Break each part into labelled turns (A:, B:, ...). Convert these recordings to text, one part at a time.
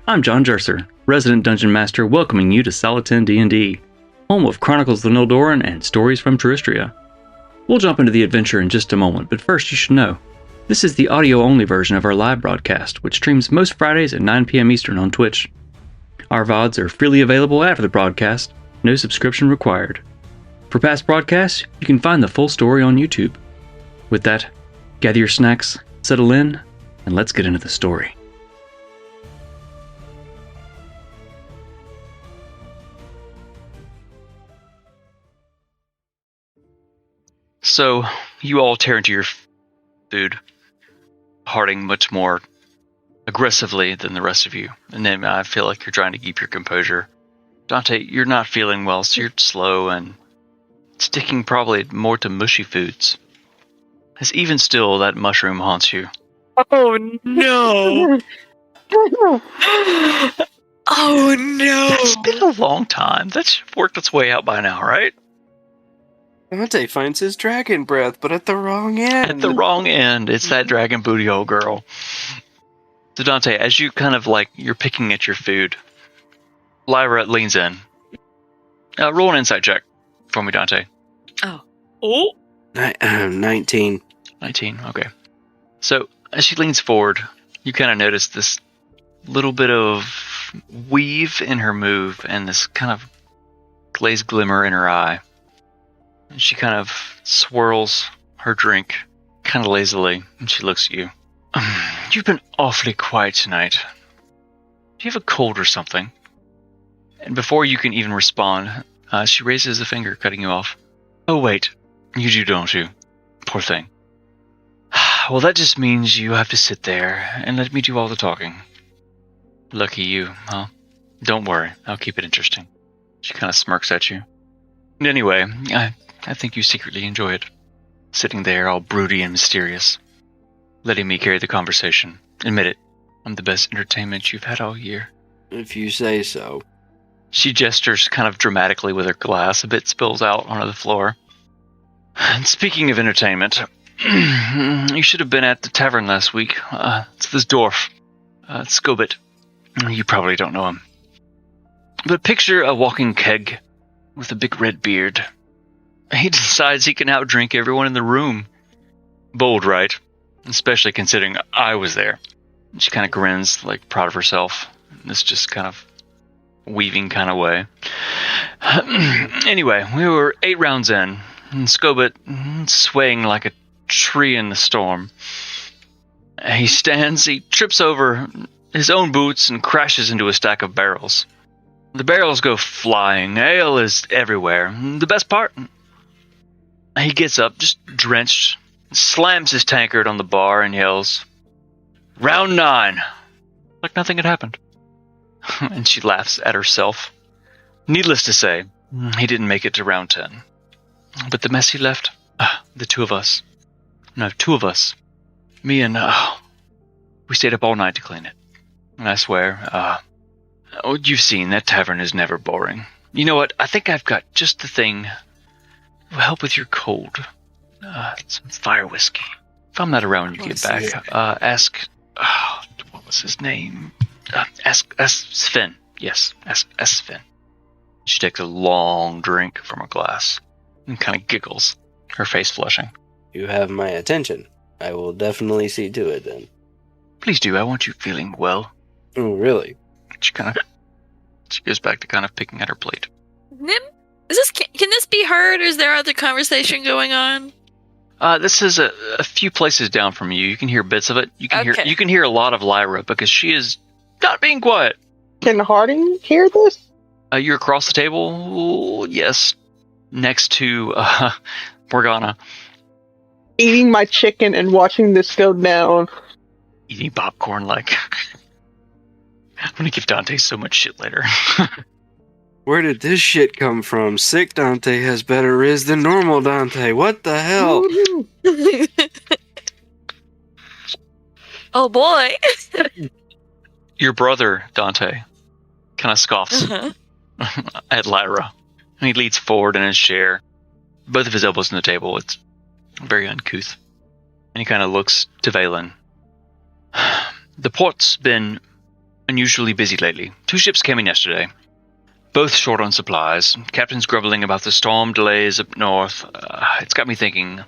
A: I'm John Jerser, resident Dungeon Master, welcoming you to Soliton D&D, home of Chronicles of Nildorin and Stories from Teristria. We'll jump into the adventure in just a moment, but first you should know, this is the audio-only version of our live broadcast, which streams most Fridays at 9 p.m. Eastern on Twitch. Our VODs are freely available after the broadcast, no subscription required. For past broadcasts, you can find the full story on YouTube. With that, gather your snacks, settle in, and let's get into the story. So, you all tear into your food, hearting much more aggressively than the rest of you. And then I feel like you're trying to keep your composure. Dante, you're not feeling well, so you're slow and sticking probably more to mushy foods. As even still, that mushroom haunts you.
B: Oh no! Oh no!
C: It's been a long time. That should have worked its way out by now, right?
D: Dante finds his dragon breath, but at the wrong end.
C: At the wrong end. It's that dragon booty hole girl. So Dante, as you kind of you're picking at your food, Lyra leans in. Roll an insight check for me, Dante.
B: Oh!
D: 19.
C: 19, okay. So, as she leans forward, you kind of notice this little bit of weave in her move and this kind of glazed glimmer in her eye. And she kind of swirls her drink kind of lazily, and she looks at you. You've been awfully quiet tonight. Do you have a cold or something? And before you can even respond, she raises a finger, cutting you off. Oh, wait. You do, don't you? Poor thing. Well, that just means you have to sit there and let me do all the talking. Lucky you, huh? Don't worry, I'll keep it interesting. She kind of smirks at you. Anyway, I think you secretly enjoy it. Sitting there all broody and mysterious. Letting me carry the conversation. Admit it, I'm the best entertainment you've had all year.
D: If you say so.
C: She gestures kind of dramatically with her glass. A bit spills out onto the floor. And speaking of entertainment, you should have been at the tavern last week. It's this dwarf, Scobit. You probably don't know him. But picture a walking keg with a big red beard. He decides he can outdrink everyone in the room. Bold, right? Especially considering I was there. She kind of grins, proud of herself. In this just kind of weaving kind of way. Anyway, we were 8 rounds in, and Scobit swaying like a tree in the storm. He trips over his own boots and crashes into a stack of barrels. The barrels go flying. Ale is everywhere. The best part? He gets up, just drenched, slams his tankard on the bar and yells, "Round 9!" Like nothing had happened. And she laughs at herself. Needless to say, he didn't make it to round 10. But the mess he left, the two of us. No, 2 of us. Me and, we stayed up all night to clean it. And I swear, you've seen, that tavern is never boring. You know what, I think I've got just the thing to help with your cold. Some fire whiskey. If I'm not around when you get back, ask, what was his name? Ask Sven. Yes, ask Sven. She takes a long drink from her glass and kind of giggles, her face flushing.
D: You have my attention. I will definitely see to it then.
C: Please do, I want you feeling well.
D: Oh, really?
C: She goes back to kind of picking at her plate.
B: Nim, can this be heard, or is there other conversation going on?
C: This is a few places down from you. You can hear bits of it. You can hear a lot of Lyra because she is not being quiet.
E: Can Harding hear this?
C: You're across the table? Yes. Next to Morgana.
E: Eating my chicken and watching this go down.
C: Eating popcorn I'm gonna give Dante so much shit later.
D: Where did this shit come from? Sick Dante has better riz than normal Dante. What the hell?
B: Oh boy.
C: Your brother, Dante, kind of scoffs at Lyra. And he leans forward in his chair, both of his elbows on the table. It's very uncouth. And he kind of looks to Valen. The port's been unusually busy lately. 2 ships came in yesterday. Both short on supplies. Captain's grumbling about the storm delays up north. It's got me thinking,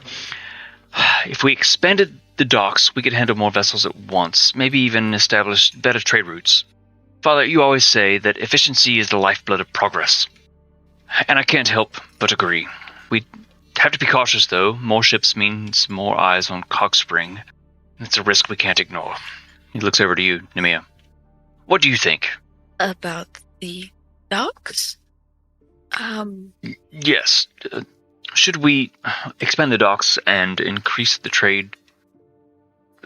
C: if we expanded the docks, we could handle more vessels at once, maybe even establish better trade routes. Father, you always say that efficiency is the lifeblood of progress. And I can't help but agree. We have to be cautious, though. More ships means more eyes on Cogspring. It's a risk we can't ignore. He looks over to you, Nemiea. What do you think?
B: About the docks?
C: Yes. Should we expand the docks and increase the trade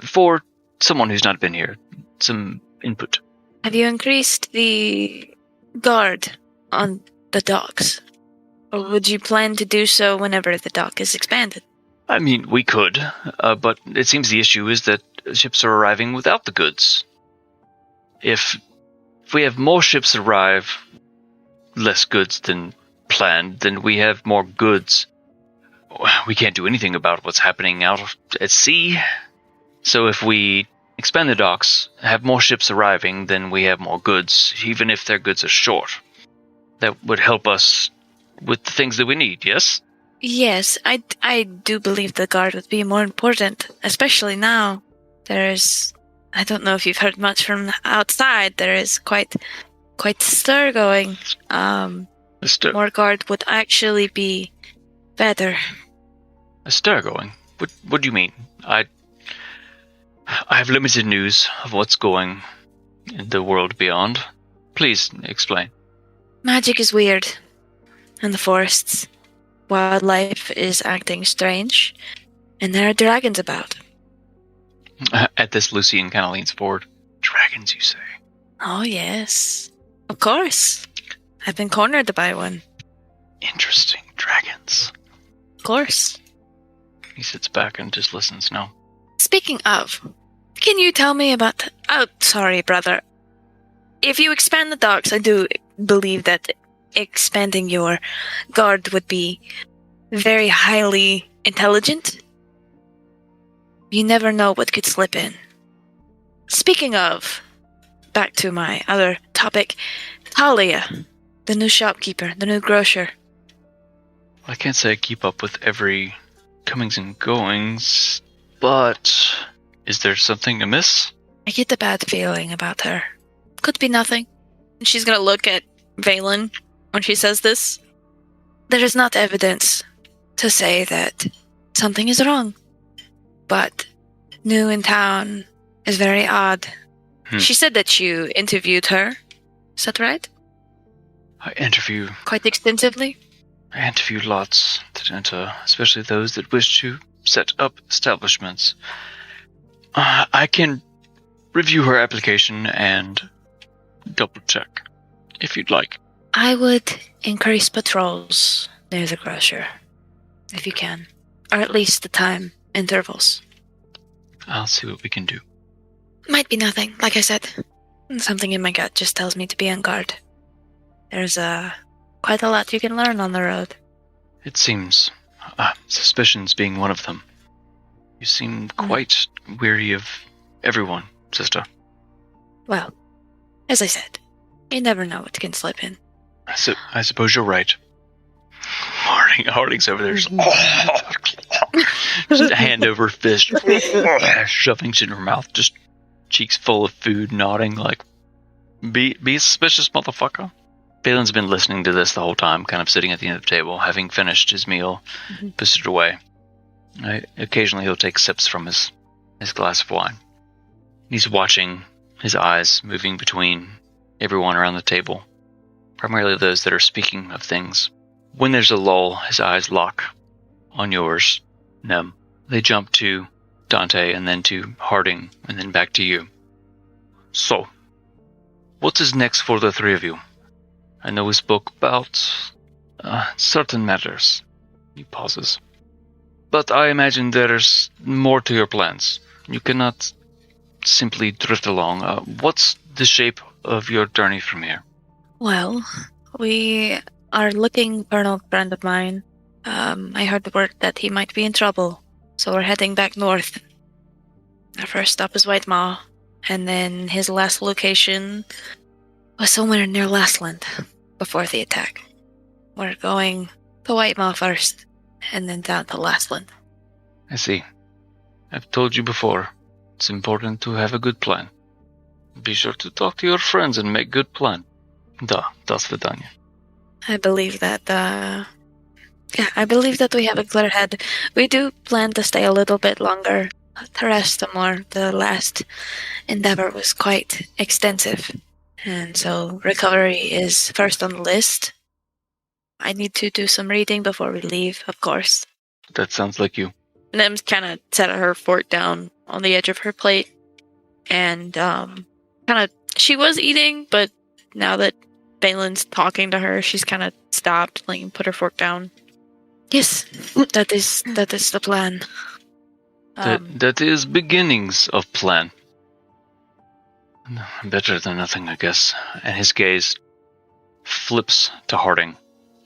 C: for someone who's not been here? Some input.
B: Have you increased the guard on the docks? Or would you plan to do so whenever the dock is expanded?
C: I mean, we could, but it seems the issue is that ships are arriving without the goods. If we have more ships arrive, less goods than planned, then we have more goods. We can't do anything about what's happening out at sea. So if we expand the docks, have more ships arriving, then we have more goods, even if their goods are short. That would help us with the things that we need, yes?
B: Yes, I do believe the guard would be more important, especially now. I don't know if you've heard much from outside, there is quite stir going. More guard would actually be better.
C: A stir going? What do you mean? I have limited news of what's going in the world beyond. Please explain.
B: Magic is weird in the forests. Wildlife is acting strange, and there are dragons about.
C: At this, Lucian kind of leans forward. Dragons, you say?
B: Oh, yes. Of course. I've been cornered by one.
C: Interesting. Dragons.
B: Of course.
C: He sits back and just listens now.
B: Speaking of, can you tell me about... Oh, sorry, brother. If you expand the docks, I do believe that expanding your guard would be very highly intelligent. You never know what could slip in. Speaking of, back to my other topic, Talia, the new shopkeeper, the new grocer.
C: I can't say I keep up with every comings and goings, but is there something amiss?
B: I get a bad feeling about her. Could be nothing. She's gonna look at Valen when she says this. There is not evidence to say that something is wrong. But new in town is very odd. She said that you interviewed her. Is that right?
C: I interview
B: quite extensively?
C: I interview lots that enter, especially those that wish to set up establishments. I can review her application and double check, if you'd like.
B: I would increase patrols near the grocer, if you can. Or at least the time intervals.
C: I'll see what we can do.
B: Might be nothing, like I said. Something in my gut just tells me to be on guard. There's quite a lot you can learn on the road.
C: It seems. Suspicions being one of them. You seem quite weary of everyone, sister.
B: Well, as I said, you never know what can slip in.
C: I suppose you're right. Harding's over there. Just a hand over fist, shoving shit in her mouth, just cheeks full of food, nodding like, be a suspicious motherfucker. Valen's been listening to this the whole time, kind of sitting at the end of the table, having finished his meal, puts it away. Occasionally he'll take sips from his glass of wine. He's watching, his eyes moving between everyone around the table, primarily those that are speaking of things. When there's a lull, his eyes lock on yours, Nem. They jump to Dante and then to Harding and then back to you. So, what is next for the three of you? I know we spoke about certain matters. He pauses. But I imagine there's more to your plans. You cannot simply drift along. What's the shape of your journey from here?
B: Well, we are looking for an old friend of mine. I heard the word that he might be in trouble, so we're heading back north. Our first stop is Whitewaw, And then his last location was somewhere near Lastland before the attack. We're going to Whitewaw first, and then down to Lastland.
C: I see. I've told you before, it's important to have a good plan. Be sure to talk to your friends and make good plan. Da svidanya.
B: I believe that, I believe that we have a clear head. We do plan to stay a little bit longer, to rest some more. The last endeavor was quite extensive, and so recovery is first on the list. I need to do some reading before we leave, of course.
C: That sounds like you.
B: Nem's kind of set her fork down on the edge of her plate, and she was eating, but now that Valen's talking to her, she's kind of stopped, and put her fork down. Yes, that is the plan.
C: That is beginnings of plan. Better than nothing, I guess. And his gaze flips to Harding.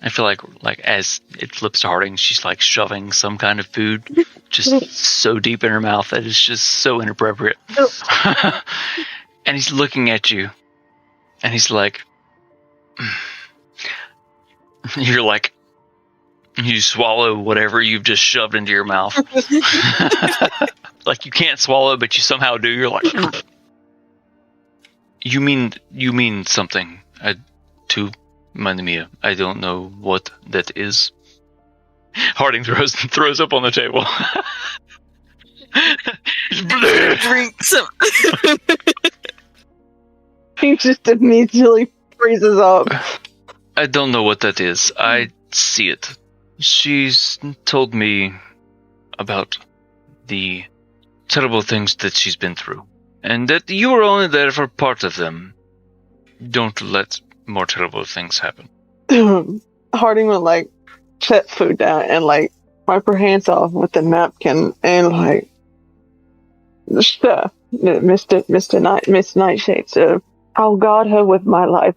C: I feel like as it flips to Harding, she's like shoving some kind of food just so deep in her mouth that it's just so inappropriate. And he's looking at you, and he's like, you're like, you swallow whatever you've just shoved into your mouth. Like you can't swallow, but you somehow do. You're like, you mean something to my Nemiea. I don't know what that is. Harding throws up on the table.
B: Drink some.
E: He just immediately freezes up.
C: I don't know what that is. I see it. She's told me about the terrible things that she's been through, and that you were only there for part of them. Don't let more terrible things happen.
E: Harding would set food down and wipe her hands off with the napkin and Miss Nightshade, sir. I'll guard her with my life.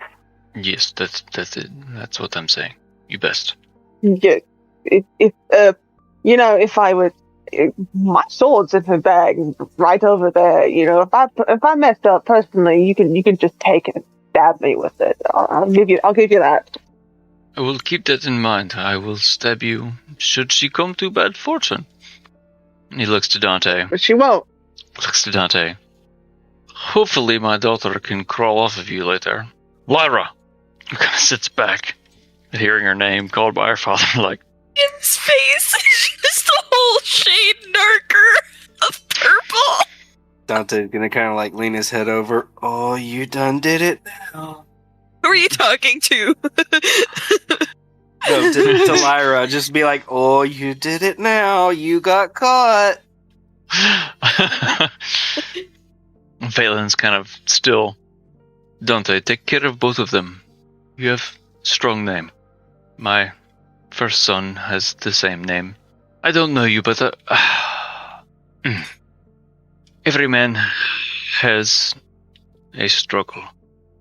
C: Yes, that's it. That's what I'm saying. You best.
E: Yeah, if I would, my sword's in her bag right over there. If I messed up personally, you can just take it and stab me with it. I'll give you that.
C: I will keep that in mind. I will stab you should she come to bad fortune. And he looks to Dante.
E: But she won't.
C: Looks to Dante. Hopefully my daughter can crawl off of you later. Lyra! Who kind of sits back at hearing her name called by her father like...
B: His face is just a whole shade darker of purple.
D: Dante's gonna kind of lean his head over. Oh, you done did it now.
B: Who are you talking to?
D: No, to Lyra. Just be like, oh, you did it now. You got caught.
C: Valen's kind of still. Dante, take care of both of them. You have strong name. My first son has the same name. I don't know you, but every man has a struggle.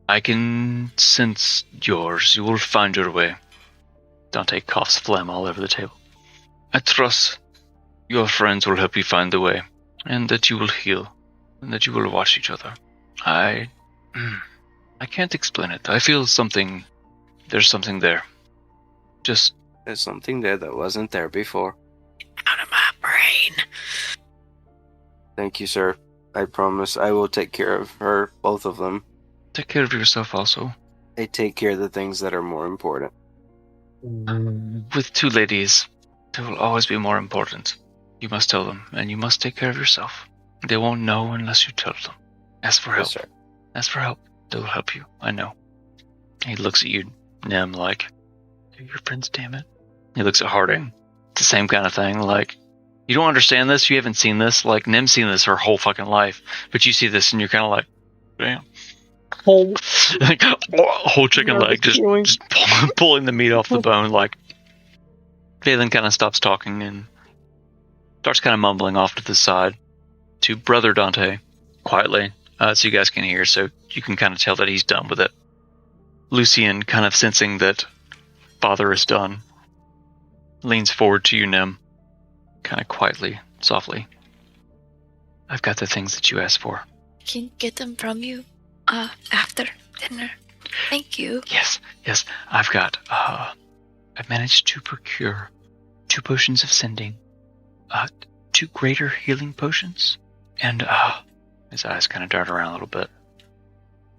C: I can sense yours. You will find your way. Dante coughs phlegm all over the table. I trust your friends will help you find the way, and that you will heal, and that you will watch each other. I can't explain it. I feel something. There's something there. Just...
D: There's something there that wasn't there before.
B: Out of my brain.
D: Thank you, sir. I promise I will take care of her, both of them.
C: take care of yourself also.
D: I take care of the things that are more important.
C: With two ladies, they will always be more important. You must tell them, and you must take care of yourself. They won't know unless you tell them. Ask for help.
D: Yes, sir.
C: Ask for help. They will help you. I know. He looks at you, Nem, like, "They're your friends, damn it." He looks at Harding. It's the same kind of thing, like, you don't understand this, you haven't seen this. Like, Nem's seen this her whole fucking life. But you see this and you're kind of like, damn.
E: Whole,
C: Like, whole chicken leg, just pulling the meat off the bone. Like, Valen kind of stops talking and starts kind of mumbling off to the side to Brother Dante, quietly, so you guys can hear, so you can kind of tell that he's done with it. Lucian, kind of sensing that Father is done, leans forward to you, Nem, kind of quietly, softly. "I've got the things that you asked for.
B: can get them from you after dinner. Thank you.
C: Yes. I've managed to procure 2 potions of sending, 2 greater healing potions, and his eyes kind of dart around a little bit.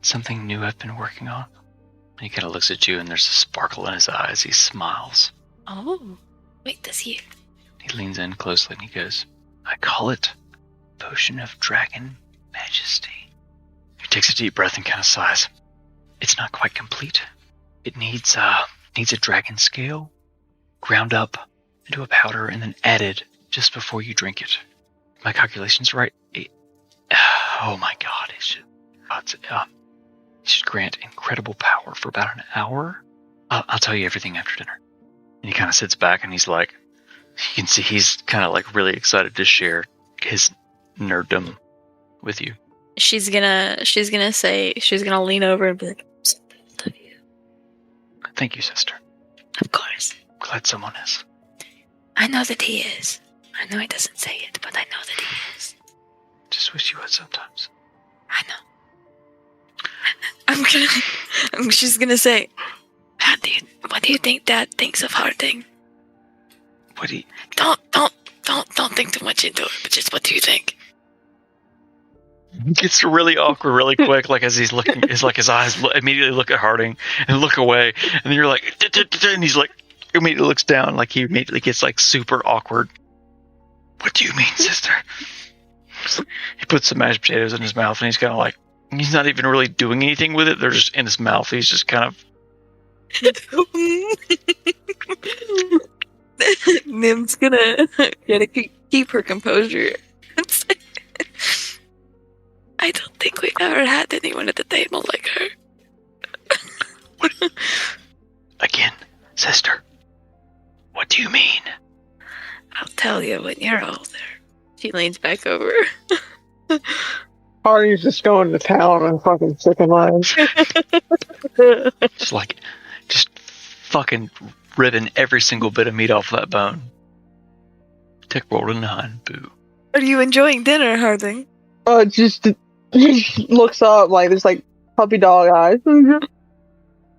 C: Something new I've been working on. And he kind of looks at you, and there's a sparkle in his eyes. He smiles.
B: Oh, wait, does he?
C: He leans in closely and he goes, I call it Potion of Dragon Majesty. He takes a deep breath and kind of sighs. It's not quite complete. It needs a dragon scale ground up into a powder and then added just before you drink it. My calculations right? Oh my god, it should grant incredible power for about an hour. I'll tell you everything after dinner. And he kind of sits back and he's like, you can see he's kind of like really excited to share his nerddom with you.
B: She's gonna lean over and be like, I'm so proud of you.
C: Thank you, sister.
B: Of course.
C: Glad someone is.
B: I know that he is. I know he doesn't say it, but I know that he is.
C: Just wish you would sometimes.
B: I know. She's gonna say, what do you think Dad thinks of Harding?
C: What do you...
B: Don't think too much into it, but just what do you think?
C: It gets really awkward really quick, like as he's looking, it's like his eyes immediately look at Harding and look away, and then you're like, and he's like, immediately looks down, like he immediately gets like super awkward. What do you mean, sister? He puts some mashed potatoes in his mouth, and he's kind of like, he's not even really doing anything with it. They're just in his mouth. He's just kind of.
B: Nim's gonna keep her composure. I don't think we've ever had anyone at the table like her.
C: Again, sister, what do you mean?
B: I'll tell you when you're older. She leans back over.
E: Harding's just going to town on fucking chicken legs.
C: Just fucking ripping every single bit of meat off that bone. Tick rolled a 9. Boo.
B: Are you enjoying dinner, Harding?
E: Just looks up like there's like puppy dog eyes.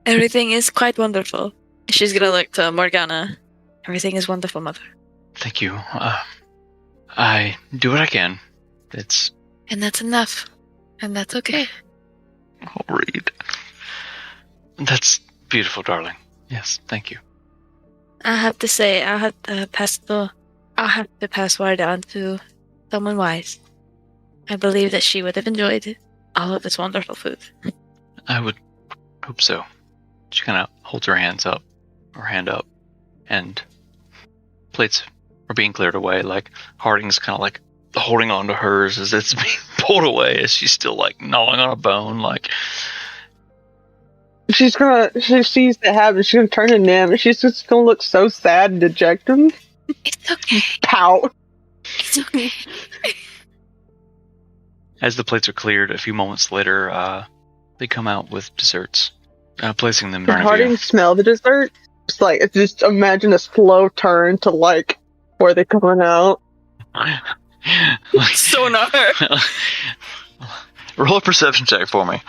B: Everything is quite wonderful. She's gonna look to Morgana. Everything is wonderful, Mother.
C: Thank you. I do what I can.
B: And that's enough. And that's okay.
C: I'll read. That's beautiful, darling. Yes, thank you.
B: I have to say, I'll have to pass word on to someone wise. I believe that she would have enjoyed all of this wonderful food.
C: I would hope so. She kind of holds her hand up, and plates are being cleared away. Like Harding's kind of like holding on to hers as it's being pulled away, as she's still like gnawing on a bone. Like
E: she sees that happen. She's gonna turn to Nim, and she's just gonna look so sad and dejected.
B: It's okay.
E: Pout.
B: It's okay.
C: As the plates are cleared, a few moments later, they come out with desserts, placing them in
E: Can
C: front of
E: Harding
C: you.
E: smell the dessert? Just imagine a slow turn to like where they're coming out.
B: Sonar.
C: Roll a perception check for me.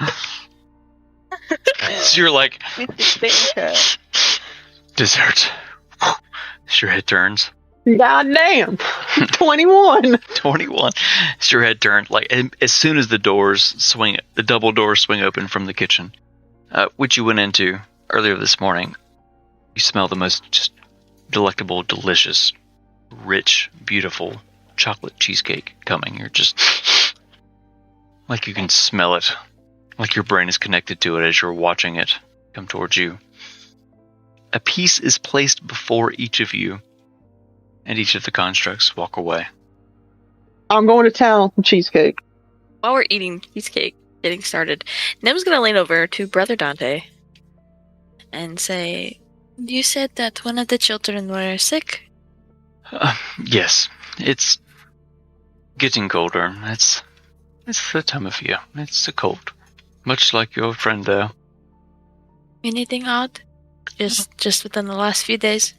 C: So you're like, dessert. As your head turns.
E: God damn. 21.
C: 21. As your head turns, like as soon as the double doors swing open from the kitchen, which you went into earlier this morning, you smell the most just delectable, delicious, rich, beautiful chocolate cheesecake coming. You're just like you can smell it, like your brain is connected to it as you're watching it come towards you. A piece is placed before each of you, and each of the constructs walk away.
E: I'm going to town for cheesecake.
B: While we're eating cheesecake, getting started, Nim's gonna lean over to Brother Dante and say, "You said that one of the children were sick?"
C: Yes, it's getting colder. It's the time of year. It's a cold, much like your friend there.
B: Anything odd? Just within the last few days?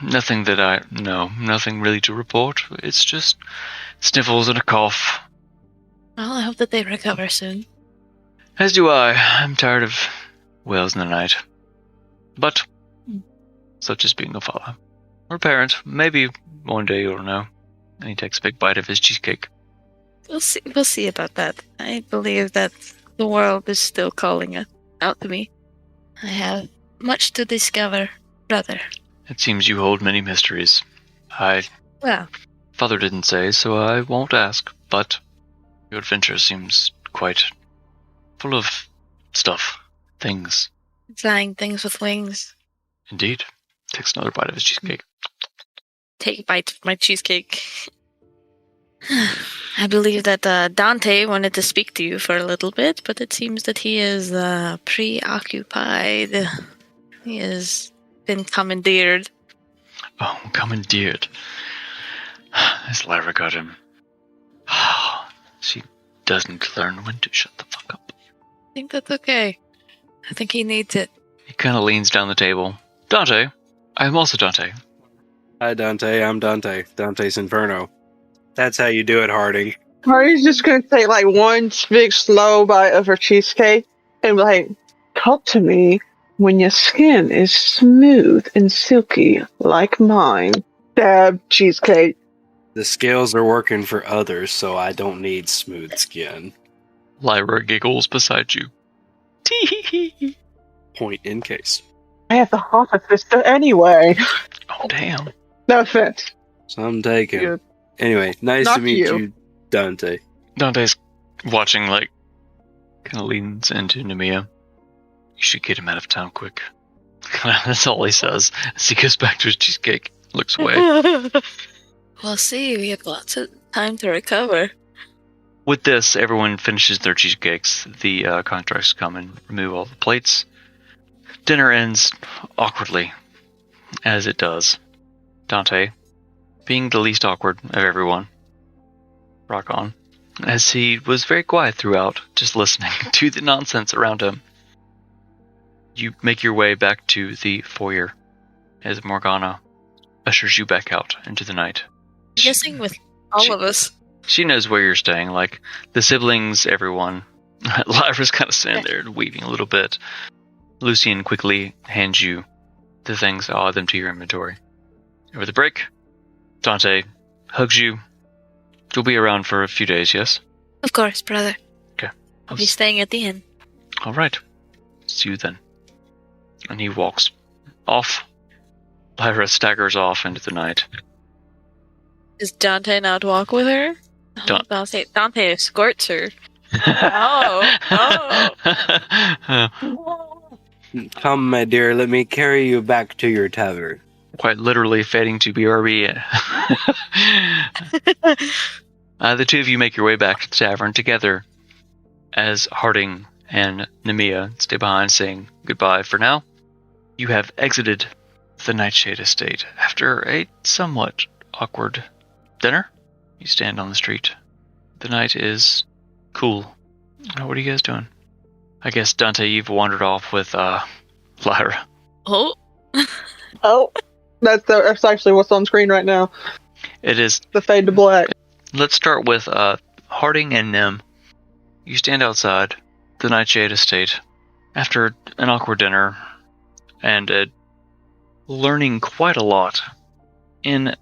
C: Nothing that I know. Nothing really to report. It's just sniffles and a cough.
B: Well, I hope that they recover soon.
C: As do I. I'm tired of wails in the night. But, such is being a father. Or parent. Maybe one day you'll know. And he takes a big bite of his cheesecake.
B: We'll see about that. I believe that the world is still calling out to me. I have much to discover, brother.
C: It seems you hold many mysteries.
B: Well,
C: Father didn't say, so I won't ask, but your adventure seems quite full of stuff. Things.
B: flying things with wings.
C: Indeed. Takes another bite of his cheesecake.
B: Take a bite of my cheesecake. I believe that Dante wanted to speak to you for a little bit, but it seems that he is preoccupied. He has been commandeered.
C: Oh, commandeered. As Lyra got him. She doesn't learn when to shut the fuck up.
B: I think that's okay. I think he needs it.
C: He kind of leans down the table. Dante. I am also Dante.
D: Hi, Dante. I'm Dante. Dante's Inferno. That's how you do it, Harding.
E: Marty's just gonna take like one big slow bite of her cheesecake and be like, talk to me when your skin is smooth and silky like mine. Dab cheesecake.
D: The scales are working for others, so I don't need smooth skin.
C: Lyra giggles beside you. Tee-hee-hee.
D: Point in case.
E: I have the hottest vista anyway.
C: Oh, damn.
E: No offense.
D: Some taken.
E: Yeah.
D: Anyway, nice
E: Not
D: to meet
E: you.
D: you, Dante.
C: Dante's watching, kind of leans into Nemiea. You should get him out of town quick. That's all he says as he goes back to his cheesecake. Looks away.
B: We'll see. We have lots of time to recover.
C: With this, everyone finishes their cheesecakes. The contracts come and remove all the plates. Dinner ends awkwardly, as it does. Dante, being the least awkward of everyone, rock on, as he was very quiet throughout, just listening to the nonsense around him. You make your way back to the foyer, as Morgana ushers you back out into the night.
B: I'm guessing with all of us.
C: She knows where you're staying, the siblings, everyone. Lyra's kind of standing there and weeping a little bit. Lucian quickly hands you the things, add them to your inventory. Over the break, Dante hugs you. You'll be around for a few days, yes?
B: Of course, brother.
C: Okay.
B: I'll be staying at the inn.
C: All right. See you then. And he walks off. Lyra staggers off into the night.
B: Does Dante not walk with her? Dante escorts her.
D: Come, my dear, let me carry you back to your tavern.
C: Quite literally fading to BRB. The two of you make your way back to the tavern together as Harding and Nemiea stay behind saying goodbye for now. You have exited the Nightshade estate after a somewhat awkward dinner. You stand on the street. The night is cool. What are you guys doing? I guess, Dante, you've wandered off with Lyra.
B: Oh.
E: Oh, that's actually what's on screen right now.
C: It is.
E: The fade to black.
C: Let's start with Harding and Nim. You stand outside the Nightshade estate after an awkward dinner and learning quite a lot in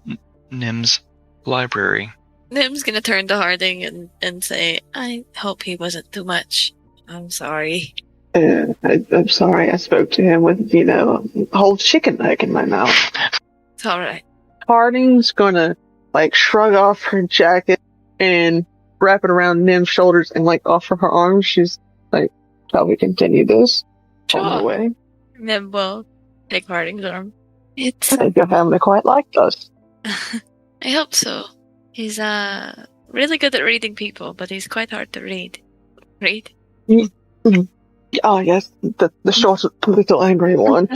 C: Nim's library.
B: Nim's gonna turn to Harding and say, I hope he wasn't too much. I'm sorry.
E: I'm sorry I spoke to him with, a whole chicken leg in my mouth.
B: It's alright.
E: Harding's gonna, shrug off her jacket and wrap it around Nim's shoulders and, offer her arms. She's shall we continue this? On my way.
B: Nim will take Harding's arm.
E: I think your family quite liked us.
B: I hope so. He's really good at reading people, but he's quite hard to read. Read?
E: Oh, yes, the short, little angry one.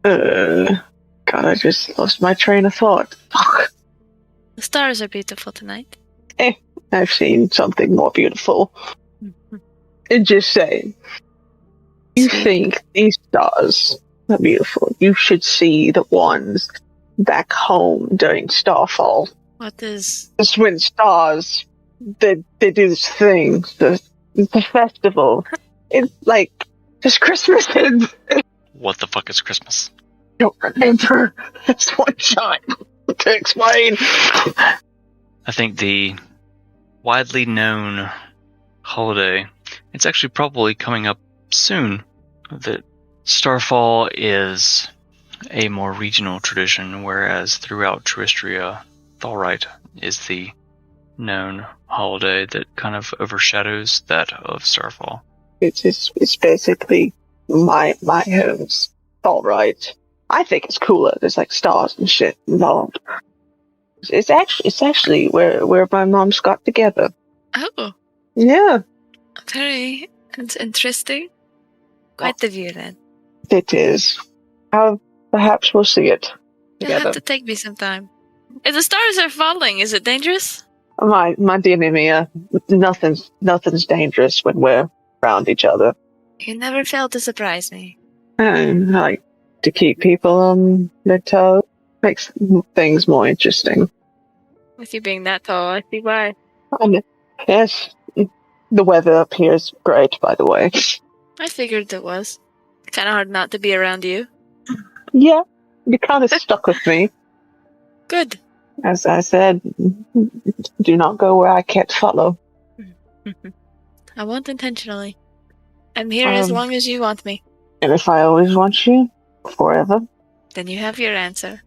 E: God, I just lost my train of thought. Fuck.
B: The stars are beautiful tonight.
E: I've seen something more beautiful. And just saying, you think these stars are beautiful, you should see the ones back home during Starfall.
B: What is...
E: It's when stars they do this thing, the festival. It's like just Christmas and
C: What the fuck is Christmas?
E: don't remember. It's one shot to explain.
C: I think the widely known holiday, it's actually probably coming up soon, that Starfall is a more regional tradition, whereas throughout Tristria, Thalrite is the known holiday that kind of overshadows that of Starfall.
E: It's basically my home's all right. I think it's cooler. There's like stars and shit involved. It's actually where my moms got together.
B: Oh,
E: Yeah,
B: very interesting. Quite the view then.
E: it is. Perhaps we'll see it
B: You'll
E: together.
B: have to take me some time. If the stars are falling, is it dangerous?
E: My dear Nemiea, nothing's dangerous when we're around each other.
B: You never fail to surprise me.
E: And I like to keep people on their toes. Makes things more interesting.
B: With you being that tall, I see why.
E: And yes, the weather up here is great, by the way.
B: I figured it was. Kind of hard not to be around you.
E: Yeah, you kind of stuck with me.
B: Good.
E: As I said, do not go where I can't follow.
B: I won't intentionally. I'm here as long as you want me.
E: And if I always want you, forever,
B: Then you have your answer.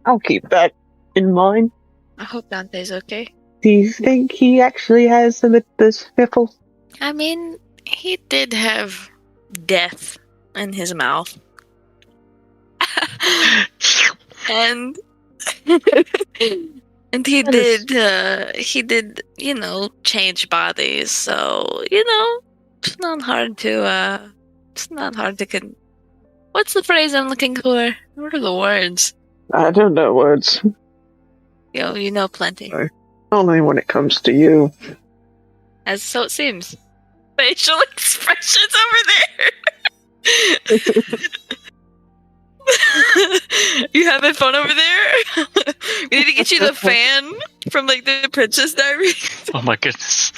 E: I'll keep that in mind.
B: I hope Dante's okay.
E: Do you think he actually has the sniffles?
B: I mean, he did have death in his mouth. and and he did, change bodies, so, it's not hard to what's the phrase I'm looking for? What are the words?
E: I don't know words.
B: You know plenty.
E: Sorry. Only when it comes to you.
B: As so it seems. Facial expressions over there. You having fun over there? We need to get you the fan from like the Princess Diaries.
C: Oh my goodness.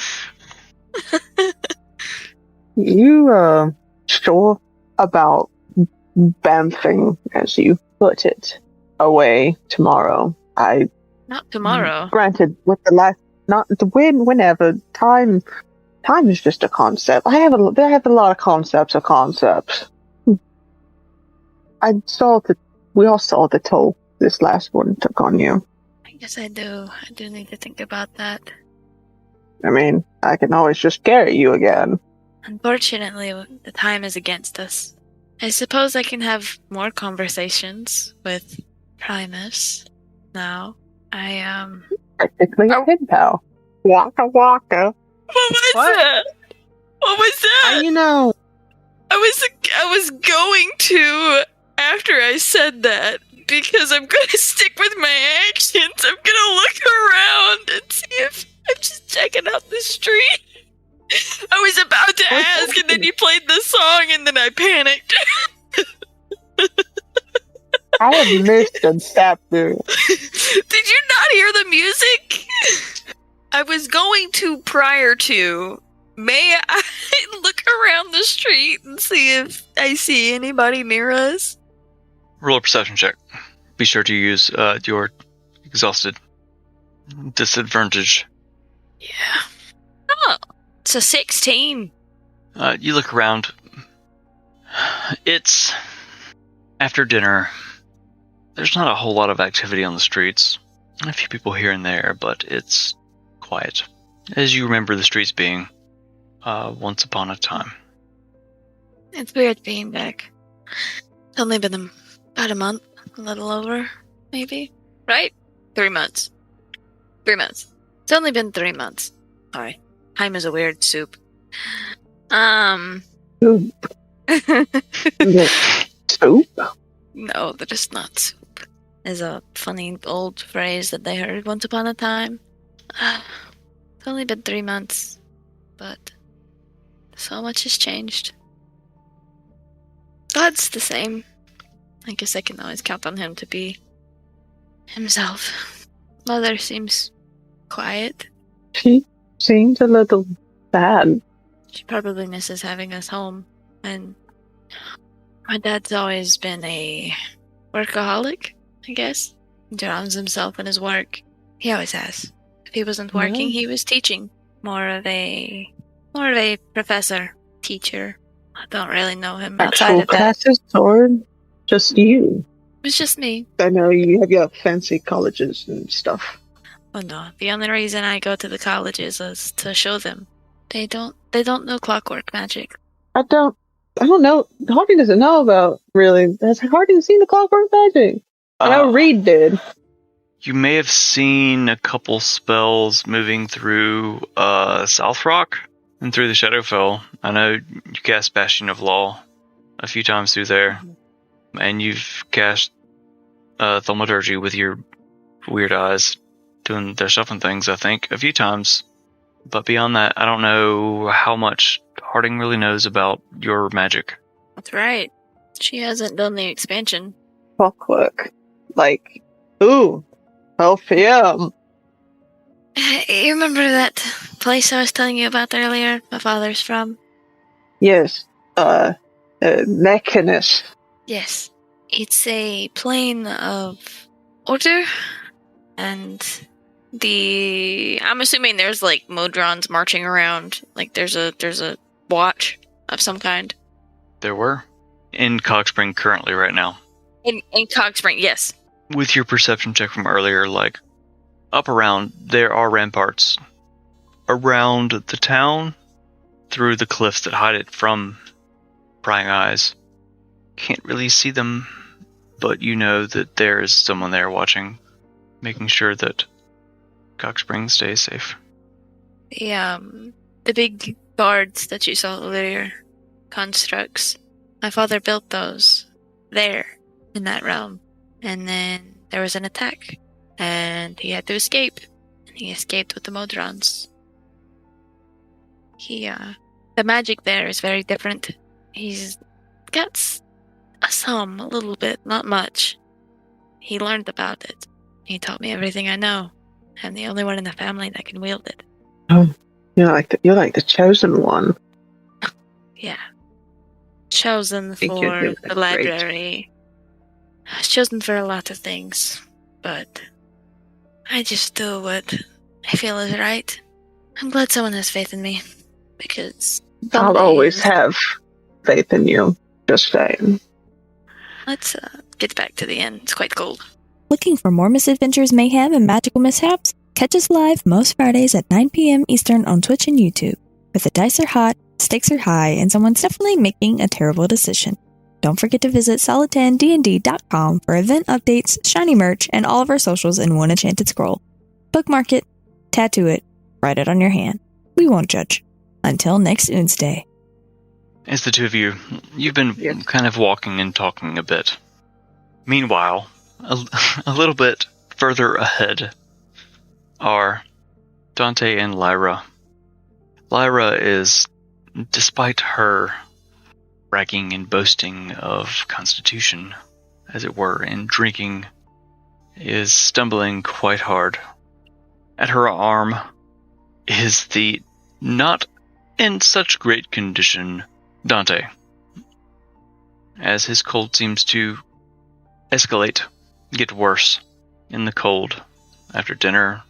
E: You, sure about bamfing, as you put it, away tomorrow?
B: Not tomorrow.
E: Granted, with the last, not the whenever time is just a concept. I have a lot of concepts of concepts. We all saw the toll this last one took on you.
B: I guess I do. I do need to think about that.
E: I mean, I can always just carry you again.
B: Unfortunately, the time is against us. I suppose I can have more conversations with Primus now.
E: Technically a pen pal. Waka waka.
B: What was that? What was that? I was going to, after I said that, because I'm going to stick with my actions. I'm going to look around and see if I'm just checking out the street. I was about to ask, and then you played the song, and then I panicked.
E: I have missed and stopped there.
B: Did you not hear the music? I was going to prior to. May I look around the street and see if I see anybody near us?
C: Roll a perception check. Be sure to use your exhausted disadvantage.
B: Yeah. Oh, it's a 16.
C: You look around. It's after dinner. There's not a whole lot of activity on the streets. A few people here and there, but it's quiet. As you remember the streets being once upon a time.
B: It's weird being back. It's only been about a month, a little over, maybe. Right? 3 months. 3 months. It's only been 3 months. Sorry. Time is a weird soup.
E: Soup?
B: No, that is not soup. Is a funny old phrase that they heard once upon a time. It's only been 3 months, but so much has changed. God's the same. I guess I can always count on him to be himself. Mother seems quiet.
E: She seemed a little sad.
B: She probably misses having us home. And my dad's always been a workaholic, I guess. He drowns himself in his work. He always has. If he wasn't working, he was teaching. More of a professor, teacher. I don't really know him outside
E: Actual
B: of that.
E: classes or just you?
B: It's just me.
E: I know you have your fancy colleges and stuff.
B: Oh no, the only reason I go to the colleges is to show them. They don't know clockwork magic.
E: I don't know. Hardy doesn't know about really. Has Hardy seen the clockwork magic? I know Reed did.
C: You may have seen a couple spells moving through South Rock and through the Shadowfell. I know you cast Bastion of Law a few times through there. And you've cast Thaumaturgy with your weird eyes doing their stuff and things, I think, a few times. But beyond that, I don't know how much Harding really knows about your magic.
B: That's right. She hasn't done the expansion.
E: Clockwork. Like, ooh. Yeah.
B: You remember that place I was telling you about earlier? My father's from?
E: Yes. Mechanist.
B: Yes. It's a plane of order, and I'm assuming there's like Modrons marching around. Like there's a watch of some kind.
C: There were. In Cogspring currently right now.
B: In Cogspring, yes.
C: With your perception check from earlier, like, up around, there are ramparts around the town, through the cliffs that hide it from prying eyes. Can't really see them, but you know that there is someone there watching, making sure that Cogspring stays safe.
B: The big guards that you saw earlier, constructs, my father built those there, in that realm. And then there was an attack, and he had to escape. And he escaped with the Modrons. The magic there is very different. He's got a little bit, not much. He learned about it. He taught me everything I know. I'm the only one in the family that can wield it.
E: Oh, you're like the chosen one.
B: Yeah. Chosen
E: think
B: for
E: you're doing
B: the
E: great.
B: library. I was chosen for a lot of things, but I just do what I feel is right. I'm glad someone has faith in me, because
E: I'll always have faith in you. Just saying.
B: Let's get back to the end. It's quite cold.
F: Looking for more misadventures, mayhem, and magical mishaps? Catch us live most Fridays at 9 p.m. Eastern on Twitch and YouTube, where the dice are hot, stakes are high, and someone's definitely making a terrible decision. Don't forget to visit solid10dnd.com for event updates, shiny merch, and all of our socials in one enchanted scroll. Bookmark it, tattoo it, write it on your hand. We won't judge. Until next Wednesday.
C: As the two of you've been kind of walking and talking a bit. Meanwhile, a little bit further ahead are Dante and Lyra. Lyra is, despite her bragging and boasting of constitution, as it were, and drinking, is stumbling quite hard. At her arm is the not in such great condition Dante, as his cold seems to escalate, get worse in the cold. After dinner,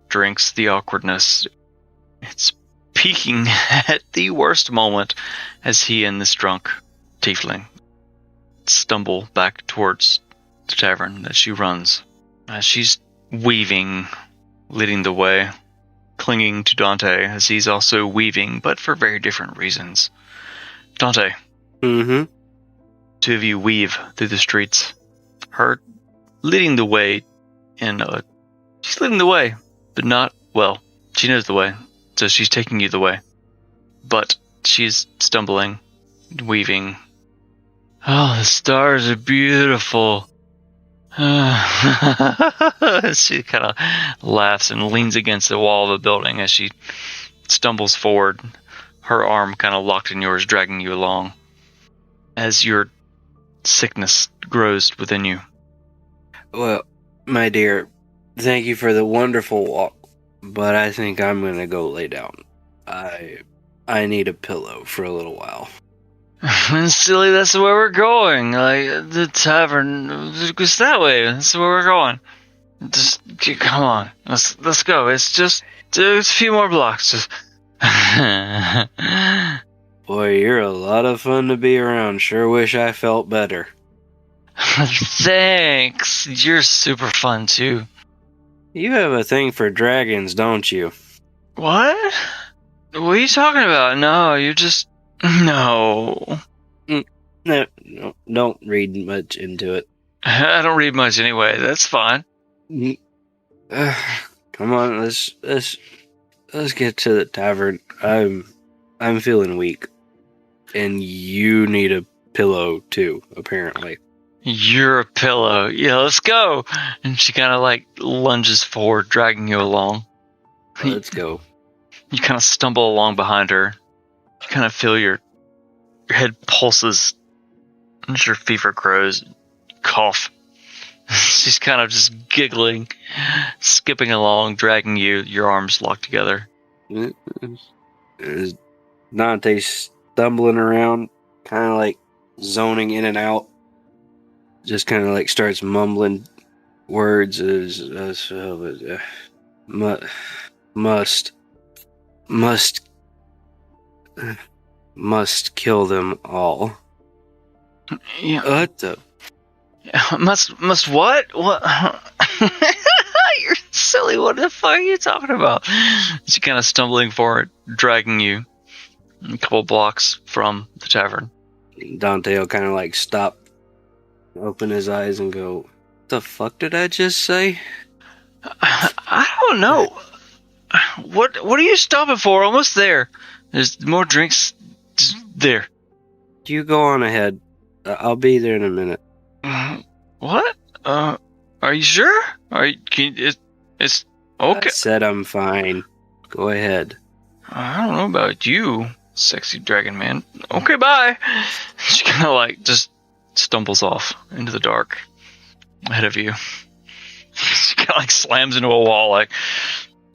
C: drinks, the awkwardness, it's peaking at the worst moment as he and this drunk tiefling stumble back towards the tavern that she runs. She's weaving, leading the way, clinging to Dante as he's also weaving, but for very different reasons. Dante.
D: Mm-hmm.
C: Two of you weave through the streets. Her leading the way she's leading the way, but not, well, she knows the way, so she's taking you the way. But she's stumbling, weaving. Oh, the stars are beautiful. She kind of laughs and leans against the wall of the building as she stumbles forward, her arm kind of locked in yours, dragging you along as your sickness grows within you.
D: Well, my dear, thank you for the wonderful walk. but I think I'm gonna go lay down. I need a pillow for a little while.
C: Silly, that's where we're going. Like, the tavern goes that way. That's where we're going. Just, come on. Let's go. It's just a few more blocks. Just...
D: Boy, you're a lot of fun to be around. Sure wish I felt better.
C: Thanks. You're super fun, too.
D: You have a thing for dragons, don't you?
C: What? What are you talking about? No, you just... No.
D: No, don't read much into it.
C: I don't read much anyway. That's fine.
D: Come on, let's get to the tavern. I'm feeling weak, and you need a pillow too, apparently.
C: You're a pillow. Yeah, let's go. And she kind of like lunges forward, dragging you along.
D: Let's go.
C: You kind of stumble along behind her. You kind of feel your head pulses as your fever grows. Cough. She's kind of just giggling, skipping along, dragging you, your arms locked together.
D: Is Dante stumbling around, kind of like zoning in and out? Just kind of like starts mumbling words must kill them all.
C: Yeah.
D: What the?
C: Must what? What? You're silly. What the fuck are you talking about? She's kind of stumbling forward, dragging you a couple blocks from the tavern.
D: Dante will kind of like stop, open his eyes, and go, "What the fuck did I just say?"
C: I don't know. What are you stopping for? Almost there. There's more drinks there.
D: You go on ahead. I'll be there in a minute.
C: What? Are you sure? It's okay.
D: I said I'm fine. Go ahead.
C: I don't know about you, sexy dragon man. Okay, bye. She kind of like just stumbles off into the dark ahead of you. She kind of like slams into a wall, like,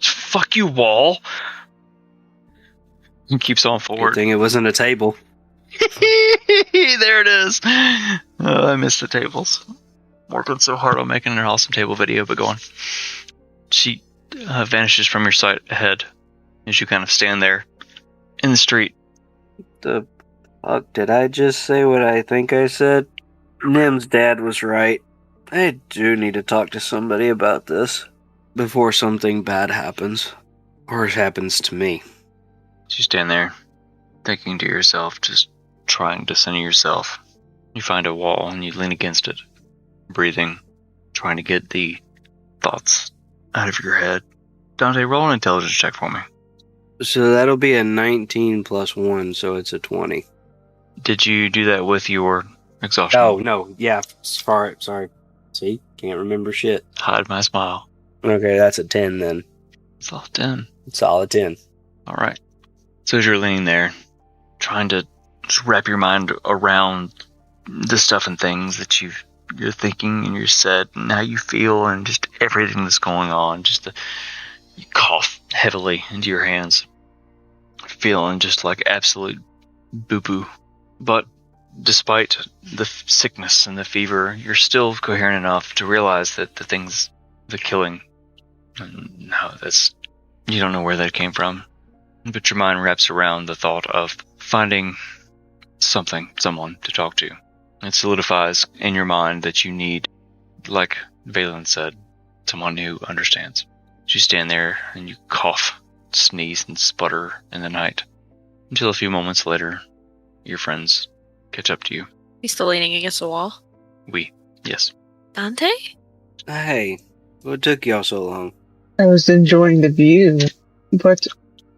C: fuck you, wall. And keeps on forward.
D: Good thing it wasn't a table.
C: There it is. I miss the tables. Working so hard on making an awesome table video, but go on. She vanishes from your sight ahead as you kind of stand there in the street.
D: The fuck did I just say what I think I said? Nim's dad was right. I do need to talk to somebody about this before something bad happens. Or it happens to me.
C: You stand there, thinking to yourself, just trying to center yourself. You find a wall and you lean against it, breathing, trying to get the thoughts out of your head. Dante, roll an intelligence check for me.
D: So that'll be a 19 plus 1, so it's a 20.
C: Did you do that with your exhaustion?
D: Oh, no, yeah, sorry. See, can't remember shit.
C: Hide my smile.
D: Okay, that's a 10 then.
C: Solid 10.
D: Solid 10.
C: All right. So as you're leaning there, trying to just wrap your mind around the stuff and things that you're thinking and you're said and how you feel and just everything that's going on, you cough heavily into your hands, feeling just like absolute boo-boo. But despite the sickness and the fever, you're still coherent enough to realize that the killing, no, you don't know where that came from. But your mind wraps around the thought of finding someone to talk to. It solidifies in your mind that you need, like Valen said, someone who understands. You stand there and you cough, sneeze, and sputter in the night. Until a few moments later, your friends catch up to you.
B: He's still leaning against the wall.
C: Yes.
B: Dante?
D: Hey, what took y'all so long?
E: I was enjoying the view, but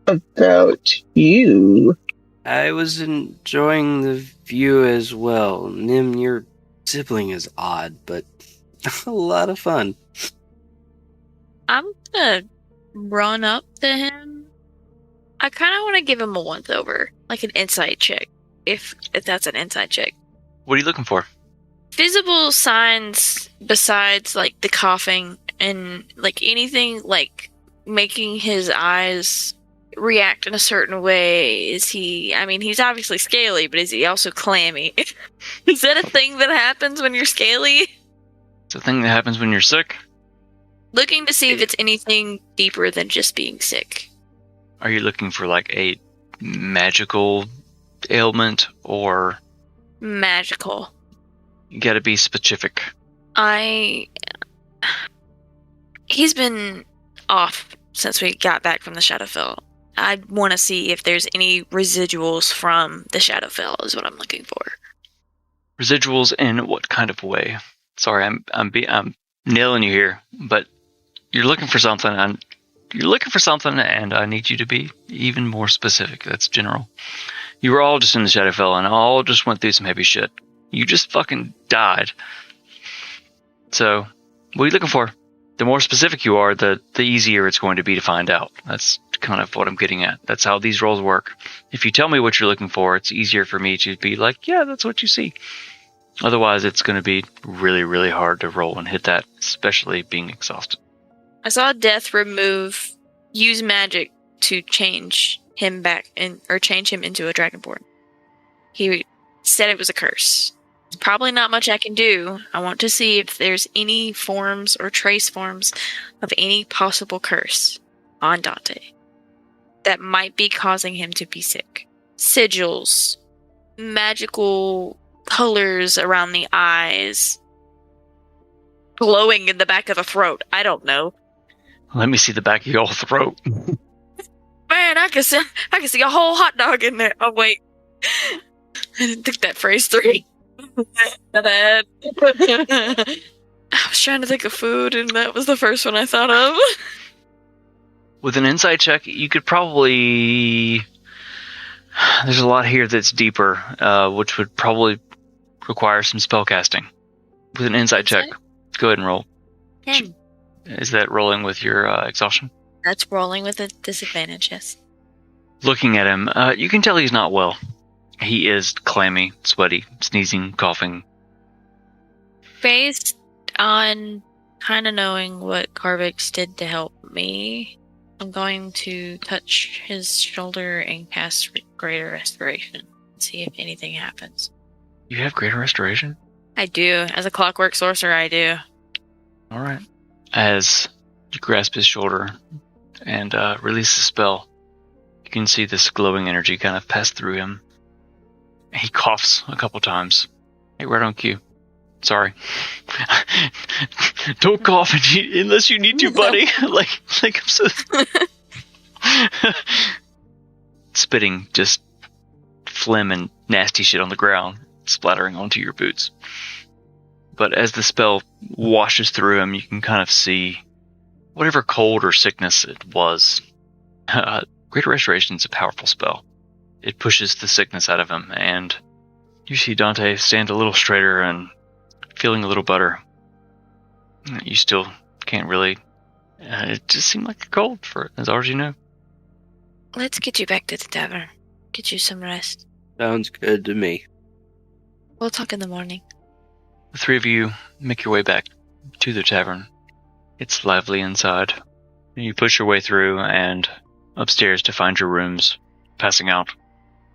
E: about you.
D: I was enjoying the view as well. Nim, your sibling is odd, but a lot of fun.
B: I'm gonna run up to him. I kind of want to give him a once over, like an insight check, if that's an insight check.
C: What are you looking for?
B: Visible signs besides like the coughing and like anything like making his eyes react in a certain way? Is he, I mean, he's obviously scaly, but is he also clammy? Is that a thing that happens when you're scaly?
C: It's a thing that happens when you're sick.
B: Looking to see if it's anything deeper than just being sick.
C: Are you looking for like a magical ailment or...
B: Magical.
C: You gotta be specific.
B: He's been off since we got back from the Shadowfell. I want to see if there's any residuals from the Shadowfell is what I'm looking for.
C: Residuals in what kind of way? Sorry, I'm nailing you here, but you're looking for something, and I need you to be even more specific. That's general. You were all just in the Shadowfell, and all just went through some heavy shit. You just fucking died. So, what are you looking for? The more specific you are, the easier it's going to be to find out. That's kind of what I'm getting at. That's how these rolls work. If you tell me what you're looking for, it's easier for me to be like, yeah, that's what you see. Otherwise, it's going to be really, really hard to roll and hit that, especially being exhausted.
B: I saw Death use magic to change him back or change him into a dragonborn. He said it was a curse. There's probably not much I can do. I want to see if there's any forms or trace forms of any possible curse on Dante that might be causing him to be sick. Sigils, magical colors around the eyes, glowing in the back of the throat. I don't know.
C: Let me see the back of your throat.
B: Man, I can see a whole hot dog in there. Oh wait, I didn't think that phrase through. My bad. I was trying to think of food, and that was the first one I thought of.
C: With an insight check, you could probably... There's a lot here that's deeper, which would probably require some spellcasting. With an insight check, go ahead and roll.
B: 10.
C: Is that rolling with your exhaustion?
B: That's rolling with a disadvantage, yes.
C: Looking at him, you can tell he's not well. He is clammy, sweaty, sneezing, coughing.
B: Based on kind of knowing what Carvix did to help me, I'm going to touch his shoulder and cast Greater Restoration and see if anything happens.
C: You have Greater Restoration?
B: I do. As a clockwork sorcerer, I do.
C: Alright. As you grasp his shoulder and release the spell, you can see this glowing energy kind of pass through him. He coughs a couple times. Hey, right on cue. Sorry. Don't cough unless you need to, buddy. like I'm so... Spitting just phlegm and nasty shit on the ground, splattering onto your boots. But as the spell washes through him, you can kind of see whatever cold or sickness it was. Greater Restoration is a powerful spell. It pushes the sickness out of him, and you see Dante stand a little straighter and feeling a little better. You still can't really... it just seemed like a cold for as far as you know.
B: Let's get you back to the tavern. Get you some rest.
D: Sounds good to me.
B: We'll talk in the morning.
C: The three of you make your way back to the tavern. It's lively inside. You push your way through and upstairs to find your rooms, passing out.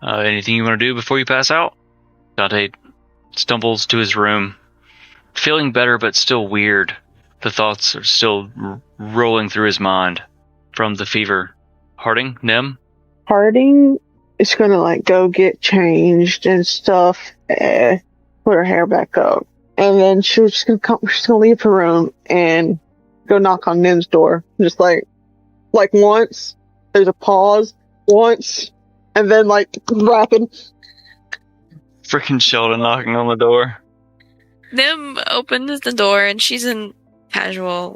C: Anything you want to do before you pass out? Dante stumbles to his room, feeling better but still weird. The thoughts are still rolling through his mind from the fever. Harding? Nem?
E: Harding is gonna go get changed and stuff, put her hair back up, and then she's gonna leave her room and go knock on Nim's door. Just like once, there's a pause, once, and then rapid.
C: Freaking Sheldon knocking on the door.
B: Nim opens the door and she's in casual,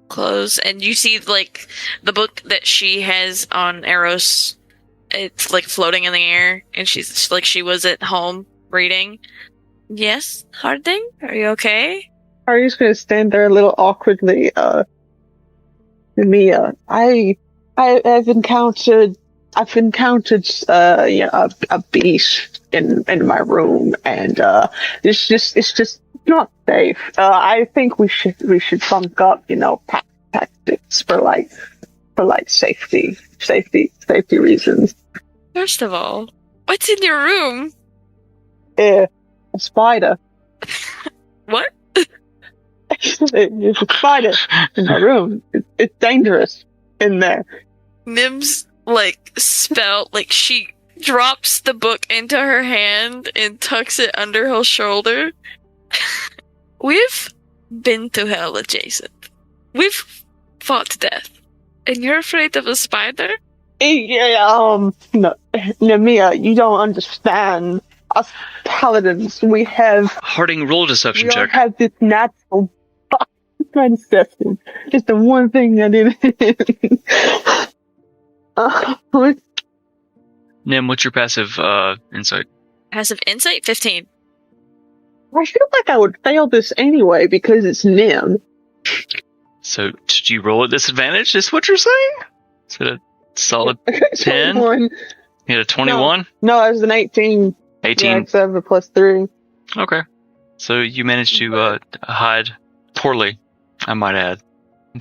B: clothes, and you see, the book that she has on Eros, it's, floating in the air, and she's, she was at home reading. Yes, Harding? Are you okay?
E: Harding's gonna stand there a little awkwardly, Nemiea, I've encountered a beast in my room, and it's just not safe. I think we should bunk up, tactics for for like safety reasons.
B: First of all, what's in your room?
E: A spider.
B: What?
E: There's a spider in my room. It's dangerous in there.
B: Nim's she drops the book into her hand and tucks it under her shoulder. We've been to hell adjacent. We've fought to death. And you're afraid of a spider?
E: No, Nemiea, you don't understand. Us paladins, we have...
C: Harding, roll a deception
E: we don't
C: check.
E: have this natural... My deception. It's the one thing I didn't...
C: Nim, what's your passive insight?
B: Passive insight? 15.
E: I feel like I would fail this anyway because it's Nim.
C: So, did you roll at disadvantage? Is what you're saying? Is it a solid 10?
E: 21.
C: You had a 21?
E: No, it was an 18.
C: 18?
E: Yeah, 7 plus 3.
C: Okay. So you managed to hide poorly, I might add,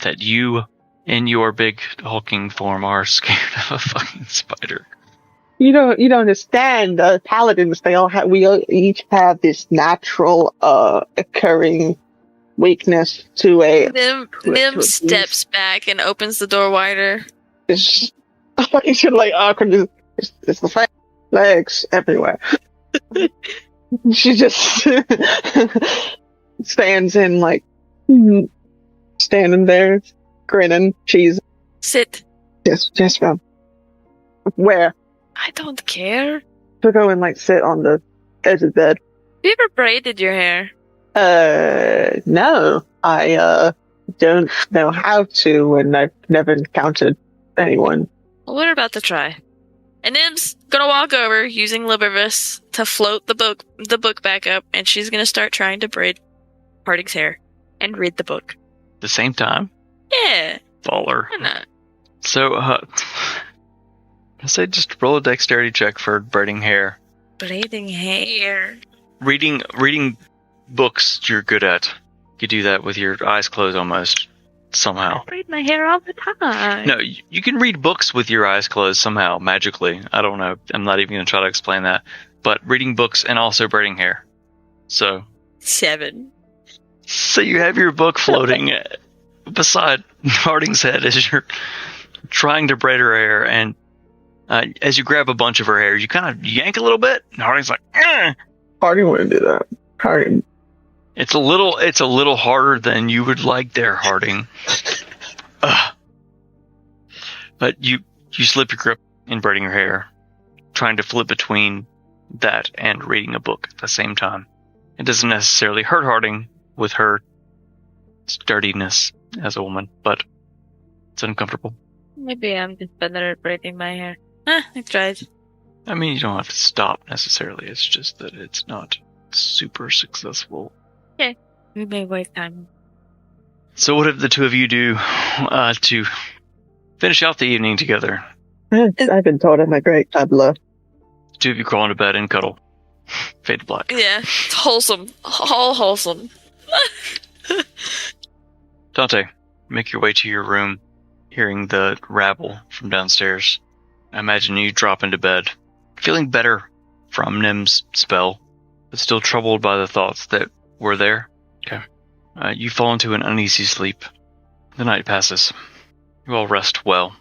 C: that you in your big hulking form are scared of a fucking spider.
E: You don't understand. Paladins, we each have this natural occurring weakness to a...
B: Nim steps back and opens the door wider.
E: You should awkward. It's the legs everywhere. She just stands in standing there, grinning, cheese.
B: Sit.
E: Yes, ma'am. Where?
B: I don't care.
E: To go and sit on the edge of the bed.
B: Have you ever braided your hair?
E: No. I don't know how to, and I've never encountered anyone.
B: Well, we're about to try. And Nim's gonna walk over using Libervis to float the book back up, and she's gonna start trying to braid Harding's hair and read the book.
C: At the same time?
B: Yeah.
C: Baller.
B: Why not?
C: So, I say just roll a dexterity check for braiding hair.
B: Braiding hair.
C: Reading books you're good at. You do that with your eyes closed almost. Somehow.
B: I braid my hair all the time.
C: No, you can read books with your eyes closed somehow, magically. I don't know. I'm not even going to try to explain that. But reading books and also braiding hair. So
B: 7.
C: So you have your book floating beside Harding's head as you're trying to braid her hair, and as you grab a bunch of her hair, you kind of yank a little bit, and Harding's like, eh.
E: Harding wouldn't do that. Harding.
C: It's a little harder than you would like there, Harding. But you slip your grip in braiding her hair, trying to flip between that and reading a book at the same time. It doesn't necessarily hurt Harding with her sturdiness as a woman, but it's uncomfortable.
B: Maybe I'm just better at braiding my hair. I tried.
C: I mean, you don't have to stop necessarily. It's just that it's not super successful.
B: Okay. We may waste time.
C: So what did the two of you do to finish out the evening together?
E: I've been told I'm a great tableau.
C: The two of you crawl into bed and cuddle. Fade to black.
B: Yeah, it's wholesome. All wholesome.
C: Dante, make your way to your room, hearing the rabble from downstairs. I imagine you drop into bed, feeling better from Nim's spell, but still troubled by the thoughts that were there. Okay. You fall into an uneasy sleep. The night passes. You all rest well.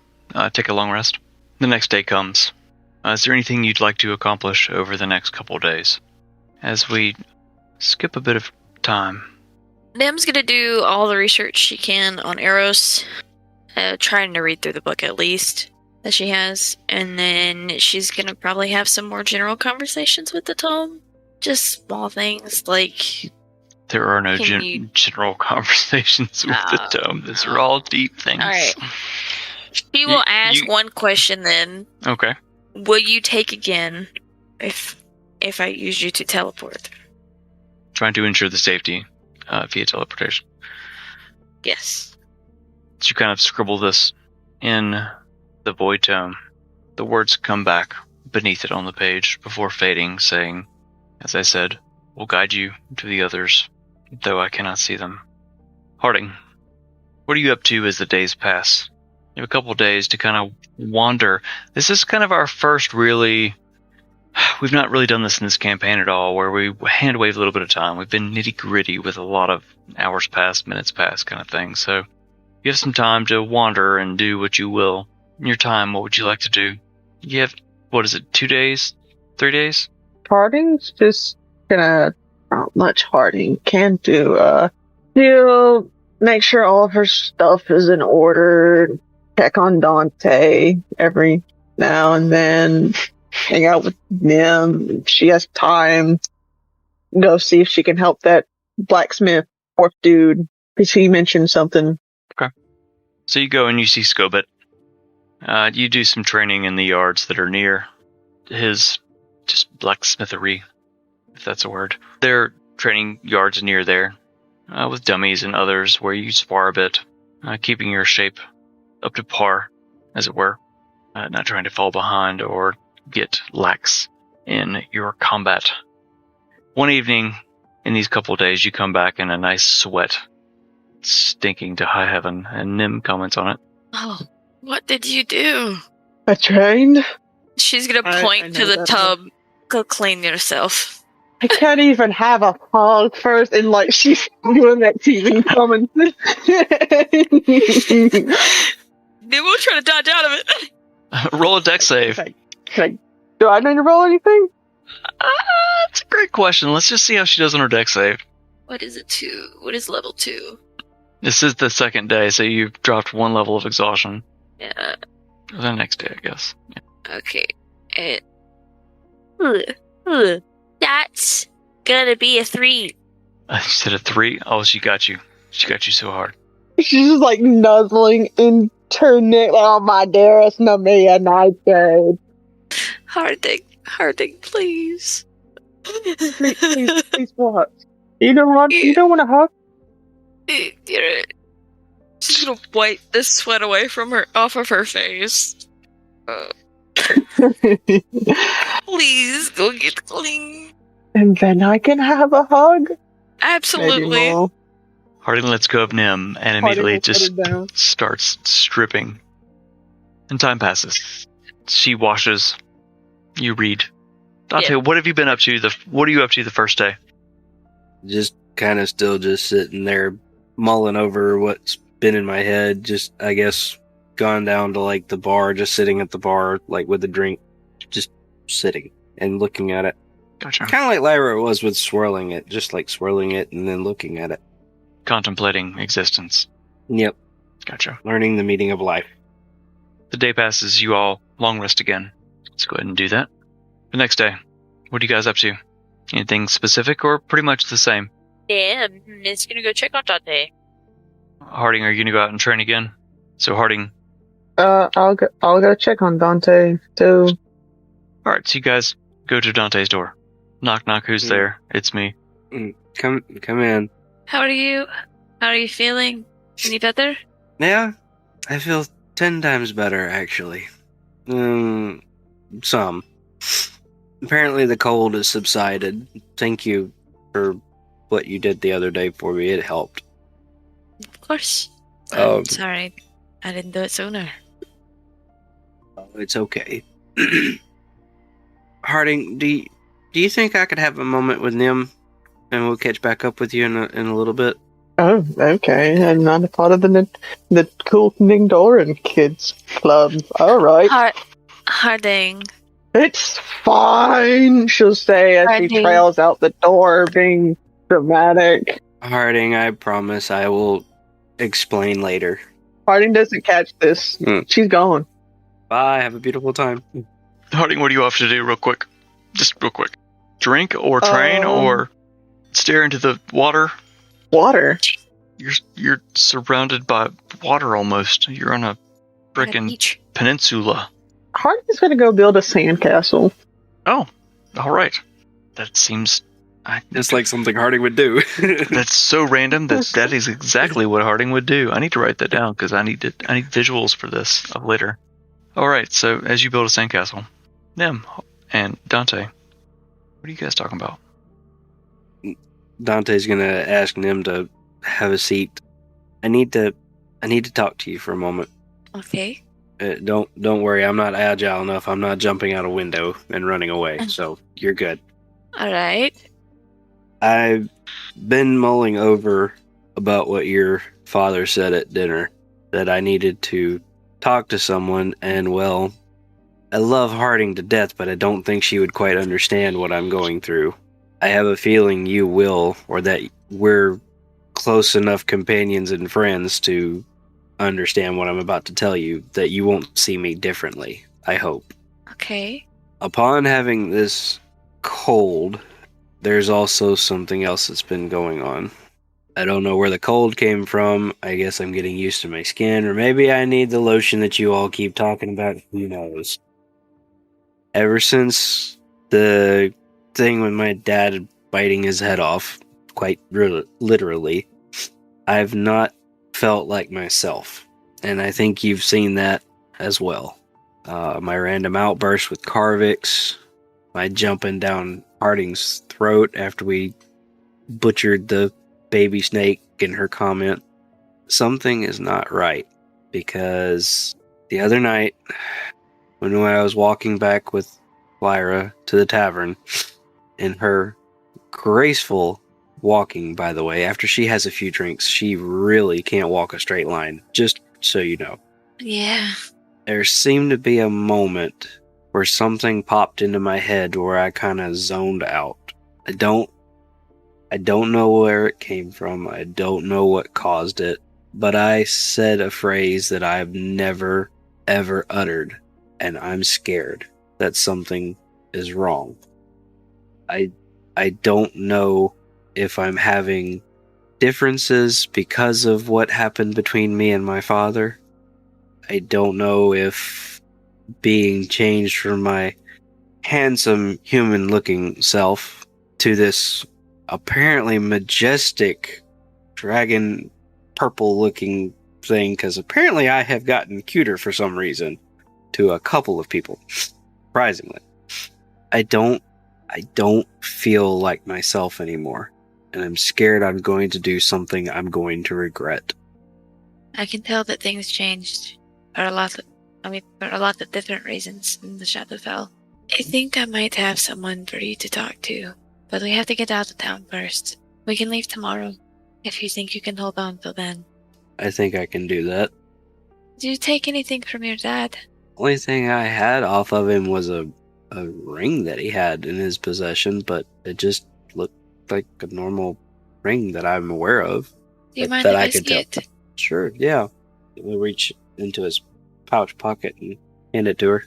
C: Take a long rest. The next day comes. Is there anything you'd like to accomplish over the next couple days? As we skip a bit of time.
B: Nim's gonna do all the research she can on Eros, trying to read through the book at least that she has, and then she's gonna probably have some more general conversations with the tome. Just small things like...
C: There are no general conversations with the tome. These are all deep things.
B: Alright. She will ask one question then.
C: Okay.
B: Will you take again if I use you to teleport?
C: Trying to ensure the safety via teleportation.
B: Yes.
C: So you kind of scribble this in the void tome. The words come back beneath it on the page before fading, saying, as I said, will guide you to the others, though I cannot see them. Harding, what are you up to as the days pass? You have a couple days to kind of wander. This is kind of our first really... We've not really done this in this campaign at all, where we hand wave a little bit of time. We've been nitty-gritty with a lot of hours past, minutes past kind of thing. So you have some time to wander and do what you will. In your time, what would you like to do? You have, 2 days? 3 days?
E: Harding's just gonna... Not much Harding can do. He'll make sure all of her stuff is in order, check on Dante every now and then, hang out with Nim. If she has time, go see if she can help that blacksmith orc dude, because he mentioned something.
C: Okay. So you go and you see Scobit. You do some training in the yards that are near his just blacksmithery, if that's a word. There are training yards near there, with dummies and others where you spar a bit, keeping your shape up to par, as it were, not trying to fall behind or get lax in your combat. One evening in these couple of days, you come back in a nice sweat, stinking to high heaven, and Nim comments on it.
B: Oh, what did you do?
E: I trained.
B: She's gonna point to the tub. Go clean yourself.
E: I can't even have a hog first, and like she's doing that teasing comment.
B: They will try to dodge out of it.
C: Roll a deck save.
E: Do I need to roll anything?
C: That's a great question. Let's just see how she does on her deck save.
B: What is it 2? What is level 2?
C: This is the second day, so you've dropped 1 level of exhaustion.
B: Yeah.
C: The next day, I guess. Yeah.
B: Okay. That's gonna be a 3.
C: You said a 3? Oh, she got you. She got you so hard.
E: She's just like nuzzling into her neck, like, oh my dearest Nemiea, Nightshade.
B: Harding, please.
E: Please what? You don't want to hug?
B: She's gonna wipe the sweat away off of her face. Please go get clean.
E: And then I can have a hug?
B: Absolutely.
C: Harding lets go of Nim and immediately just starts stripping. And time passes. She washes. You read. Dante,
B: Yeah.
C: what have you been up to? What are you up to the first day?
D: Just kind of still just sitting there mulling over what's been in my head. Just, I guess, gone down to like the bar, just sitting at the bar, like with a drink, just sitting and looking at it.
C: Gotcha.
D: Kind of like Lyra was with swirling it, just like swirling it and then looking at it.
C: Contemplating existence.
D: Yep.
C: Gotcha.
D: Learning the meaning of life.
C: The day passes, you all long rest again. Let's go ahead and do that. The next day, what are you guys up to? Anything specific or pretty much the same?
B: Yeah, I'm just gonna go check on Dante.
C: Harding, are you gonna go out and train again? So Harding.
E: I'll go check on Dante too.
C: Alright, so you guys go to Dante's door. Knock knock, who's there? It's me.
D: Come in.
B: How are you? How are you feeling? Any better?
D: Yeah, I feel 10 times better, actually. Some. Apparently the cold has subsided. Thank you for what you did the other day for me. It helped.
B: Of course. Sorry, I didn't do it sooner.
D: It's okay. Harding, do you think I could have a moment with Nim, and we'll catch back up with you in a little bit?
E: Oh, okay. I'm not a part of the cool Nildorin kids club. All right.
B: Harding.
E: It's fine, she'll say as she trails out the door, being dramatic.
D: Harding, I promise I will explain later.
E: Harding doesn't catch this. She's gone.
D: Bye, have a beautiful time.
C: Harding, what are you off to do real quick? Just real quick. Drink or train or stare into the water?
E: Water?
C: You're surrounded by water almost. You're on a frickin' peninsula.
E: Harding's gonna go build a sandcastle.
C: Oh, alright. That seems...
D: It's like something Harding would do.
C: That's so random that is exactly what Harding would do. I need to write that down because I need visuals for this later. Alright, so as you build a sandcastle, Nim and Dante, what are you guys talking about?
D: Dante's gonna ask Nim to have a seat. I need to talk to you for a moment.
B: Okay.
D: Don't worry, I'm not agile enough. I'm not jumping out a window and running away, so you're good.
B: All right.
D: I've been mulling over about what your father said at dinner, that I needed to talk to someone, and well, I love Harding to death, but I don't think she would quite understand what I'm going through. I have a feeling you will, or that we're close enough companions and friends to understand what I'm about to tell you, that you won't see me differently, I hope.
B: Okay.
D: Upon having this cold, there's also something else that's been going on. I don't know where the cold came from. I guess I'm getting used to my skin, or maybe I need the lotion that you all keep talking about. Who knows? Ever since the thing with my dad biting his head off, quite literally, I've not felt like myself. And I think you've seen that as well. My random outburst with Carvix, my jumping down Harding's throat after we butchered the baby snake in her comment. Something is not right, because the other night, when I was walking back with Lyra to the tavern, in her graceful walking, by the way, after she has a few drinks, she really can't walk a straight line, just so you know.
B: Yeah.
D: There seemed to be a moment where something popped into my head where I kind of zoned out. I don't know where it came from. I don't know what caused it, but I said a phrase that I've never, ever uttered, and I'm scared that something is wrong. I don't know if I'm having differences because of what happened between me and my father. I don't know if being changed from my handsome human-looking self to this apparently majestic dragon purple-looking thing, because apparently I have gotten cuter for some reason to a couple of people, surprisingly. I don't feel like myself anymore, and I'm scared I'm going to do something I'm going to regret.
B: I can tell that things changed for a lot of different reasons in the Shadowfell. I think I might have someone for you to talk to, but we have to get out of town first. We can leave tomorrow, if you think you can hold on till then.
D: I think I can do that.
B: Did you take anything from your dad?
D: Only thing I had off of him was a ring that he had in his possession, but it just looked like a normal ring that I'm aware of.
B: Do you mind
D: that
B: if
D: I
B: I
D: could
B: see
D: tell.
B: it?
D: Sure, yeah. We'll reach into his pouch pocket and hand it to her.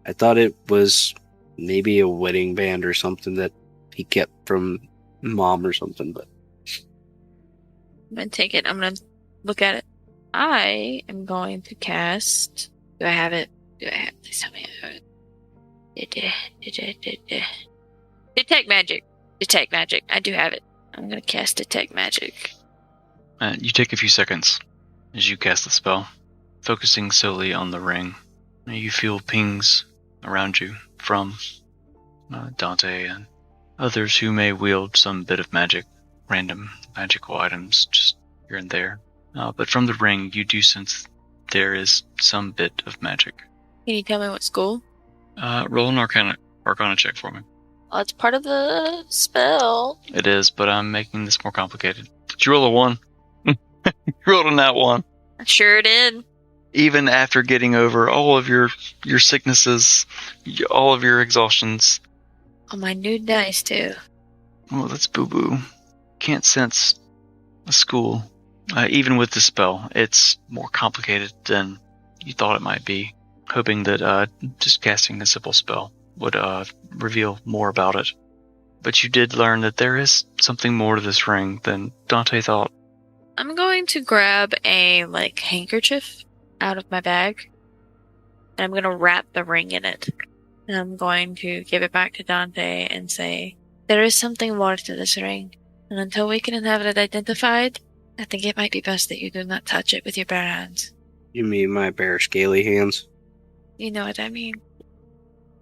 D: I thought it was maybe a wedding band or something that he kept from mom or something, but
B: I'm going to take it. I'm going to look at it. I am going to cast... Do I have it? Please tell me I have it. Detect magic. Detect magic. I do have it. I'm going to cast detect magic.
C: You take a few seconds as you cast the spell, focusing solely on the ring. You feel pings around you from Dante and others who may wield some bit of magic, random magical items just here and there. But from the ring, you do sense there is some bit of magic.
B: Can you tell me what school?
C: Roll an Arcana check for me.
B: Oh, it's part of the spell.
C: It is, but I'm making this more complicated. Did you roll a 1? You rolled a nat 1.
B: I sure did.
C: Even after getting over all of your sicknesses, all of your exhaustions.
B: On my new dice, too.
C: Oh, that's boo-boo. Can't sense a school. Even with the spell, it's more complicated than you thought it might be. Hoping that just casting a simple spell would reveal more about it. But you did learn that there is something more to this ring than Dante thought.
B: I'm going to grab a, handkerchief out of my bag. And I'm going to wrap the ring in it. And I'm going to give it back to Dante and say, there is something more to this ring. And until we can have it identified, I think it might be best that you do not touch it with your bare hands.
D: You mean my bare scaly hands?
B: You know what I mean.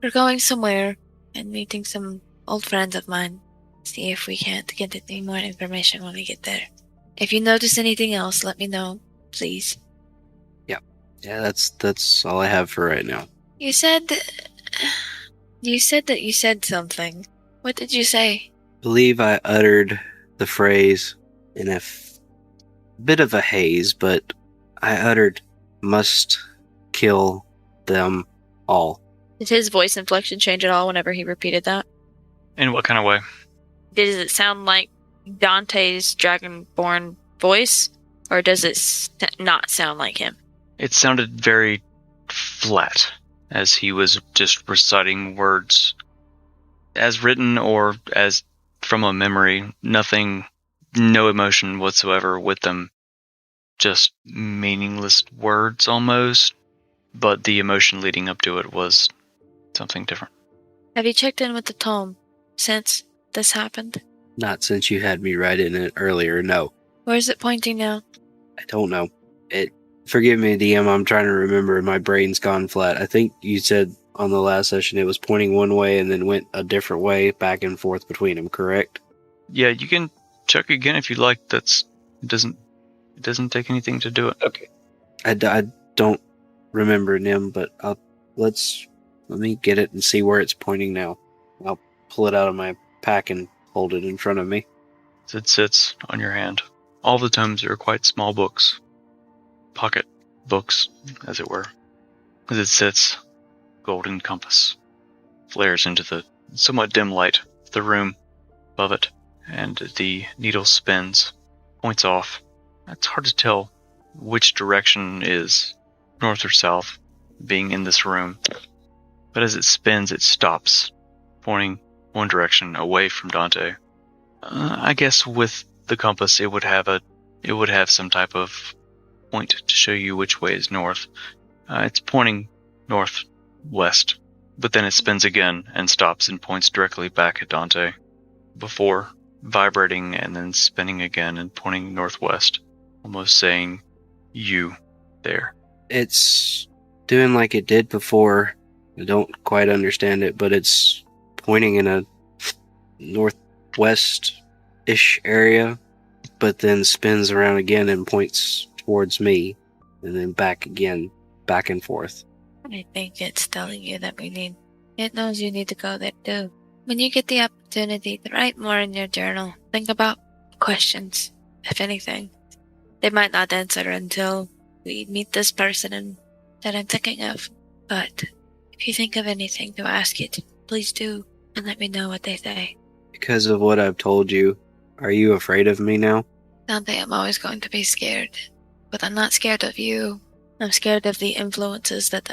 B: We're going somewhere and meeting some old friends of mine. See if we can't get any more information when we get there. If you notice anything else, let me know, please.
D: Yep. Yeah, that's all I have for right now.
B: You said that you said something. What did you say?
D: Believe I uttered the phrase in a bit of a haze, but I uttered, "Must kill them all."
B: Did his voice inflection change at all whenever he repeated that?
C: In what kind of way?
B: Does it sound like Dante's dragonborn voice, or does it not sound like him?
C: It sounded very flat, as he was just reciting words as written or as from a memory. Nothing, no emotion whatsoever with them. Just meaningless words almost, but the emotion leading up to it was something different.
B: Have you checked in with the tome since this happened?
D: Not since you had me write in it earlier, no.
B: Where is it pointing now?
D: I don't know. Forgive me, DM, I'm trying to remember. My brain's gone flat. I think you said on the last session it was pointing one way and then went a different way back and forth between them, correct?
C: Yeah, you can check again if you'd like. It doesn't take anything to do it.
D: Okay. I don't remember, Nim, but let me get it and see where it's pointing now. I'll pull it out of my pack and hold it in front of me.
C: It sits on your hand. All the tomes are quite small books. Pocket books, as it were. As it sits, golden compass flares into the somewhat dim light of the room above it, and the needle spins, points off. It's hard to tell which direction is north or south, being in this room. But as it spins, it stops, pointing one direction away from Dante. I guess with the compass, it would have some type of point to show you which way is north. It's pointing northwest, but then it spins again and stops and points directly back at Dante, before vibrating and then spinning again and pointing northwest, almost saying, "You there."
D: It's doing like it did before. I don't quite understand it, but it's pointing in a northwest-ish area, but then spins around again and points towards me, and then back again, back and forth.
B: I think it's telling you that it knows you need to go there too. When you get the opportunity to write more in your journal, think about questions, if anything. They might not answer until we meet this person that I'm thinking of, but if you think of anything to ask it, please do, and let me know what they say.
D: Because of what I've told you, are you afraid of me now?
B: Dante, I'm always going to be scared, but I'm not scared of you. I'm scared of the influences that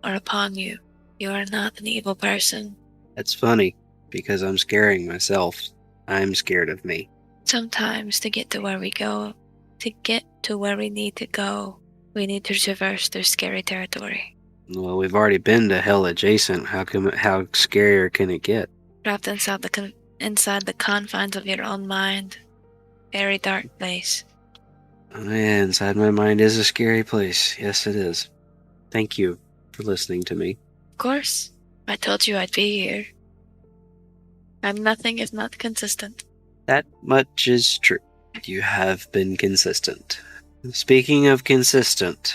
B: are upon you. You are not an evil person.
D: That's funny, because I'm scaring myself. I'm scared of me.
B: Sometimes to get to where we need to go, we need to traverse through scary territory.
D: Well, we've already been to hell adjacent. How scarier can it get?
B: Trapped inside the confines of your own mind. Very dark place.
D: Oh, yeah, inside my mind is a scary place. Yes, it is. Thank you for listening to me.
B: Of course. I told you I'd be here. I'm nothing if not consistent.
D: That much is true. You have been consistent. Speaking of consistent,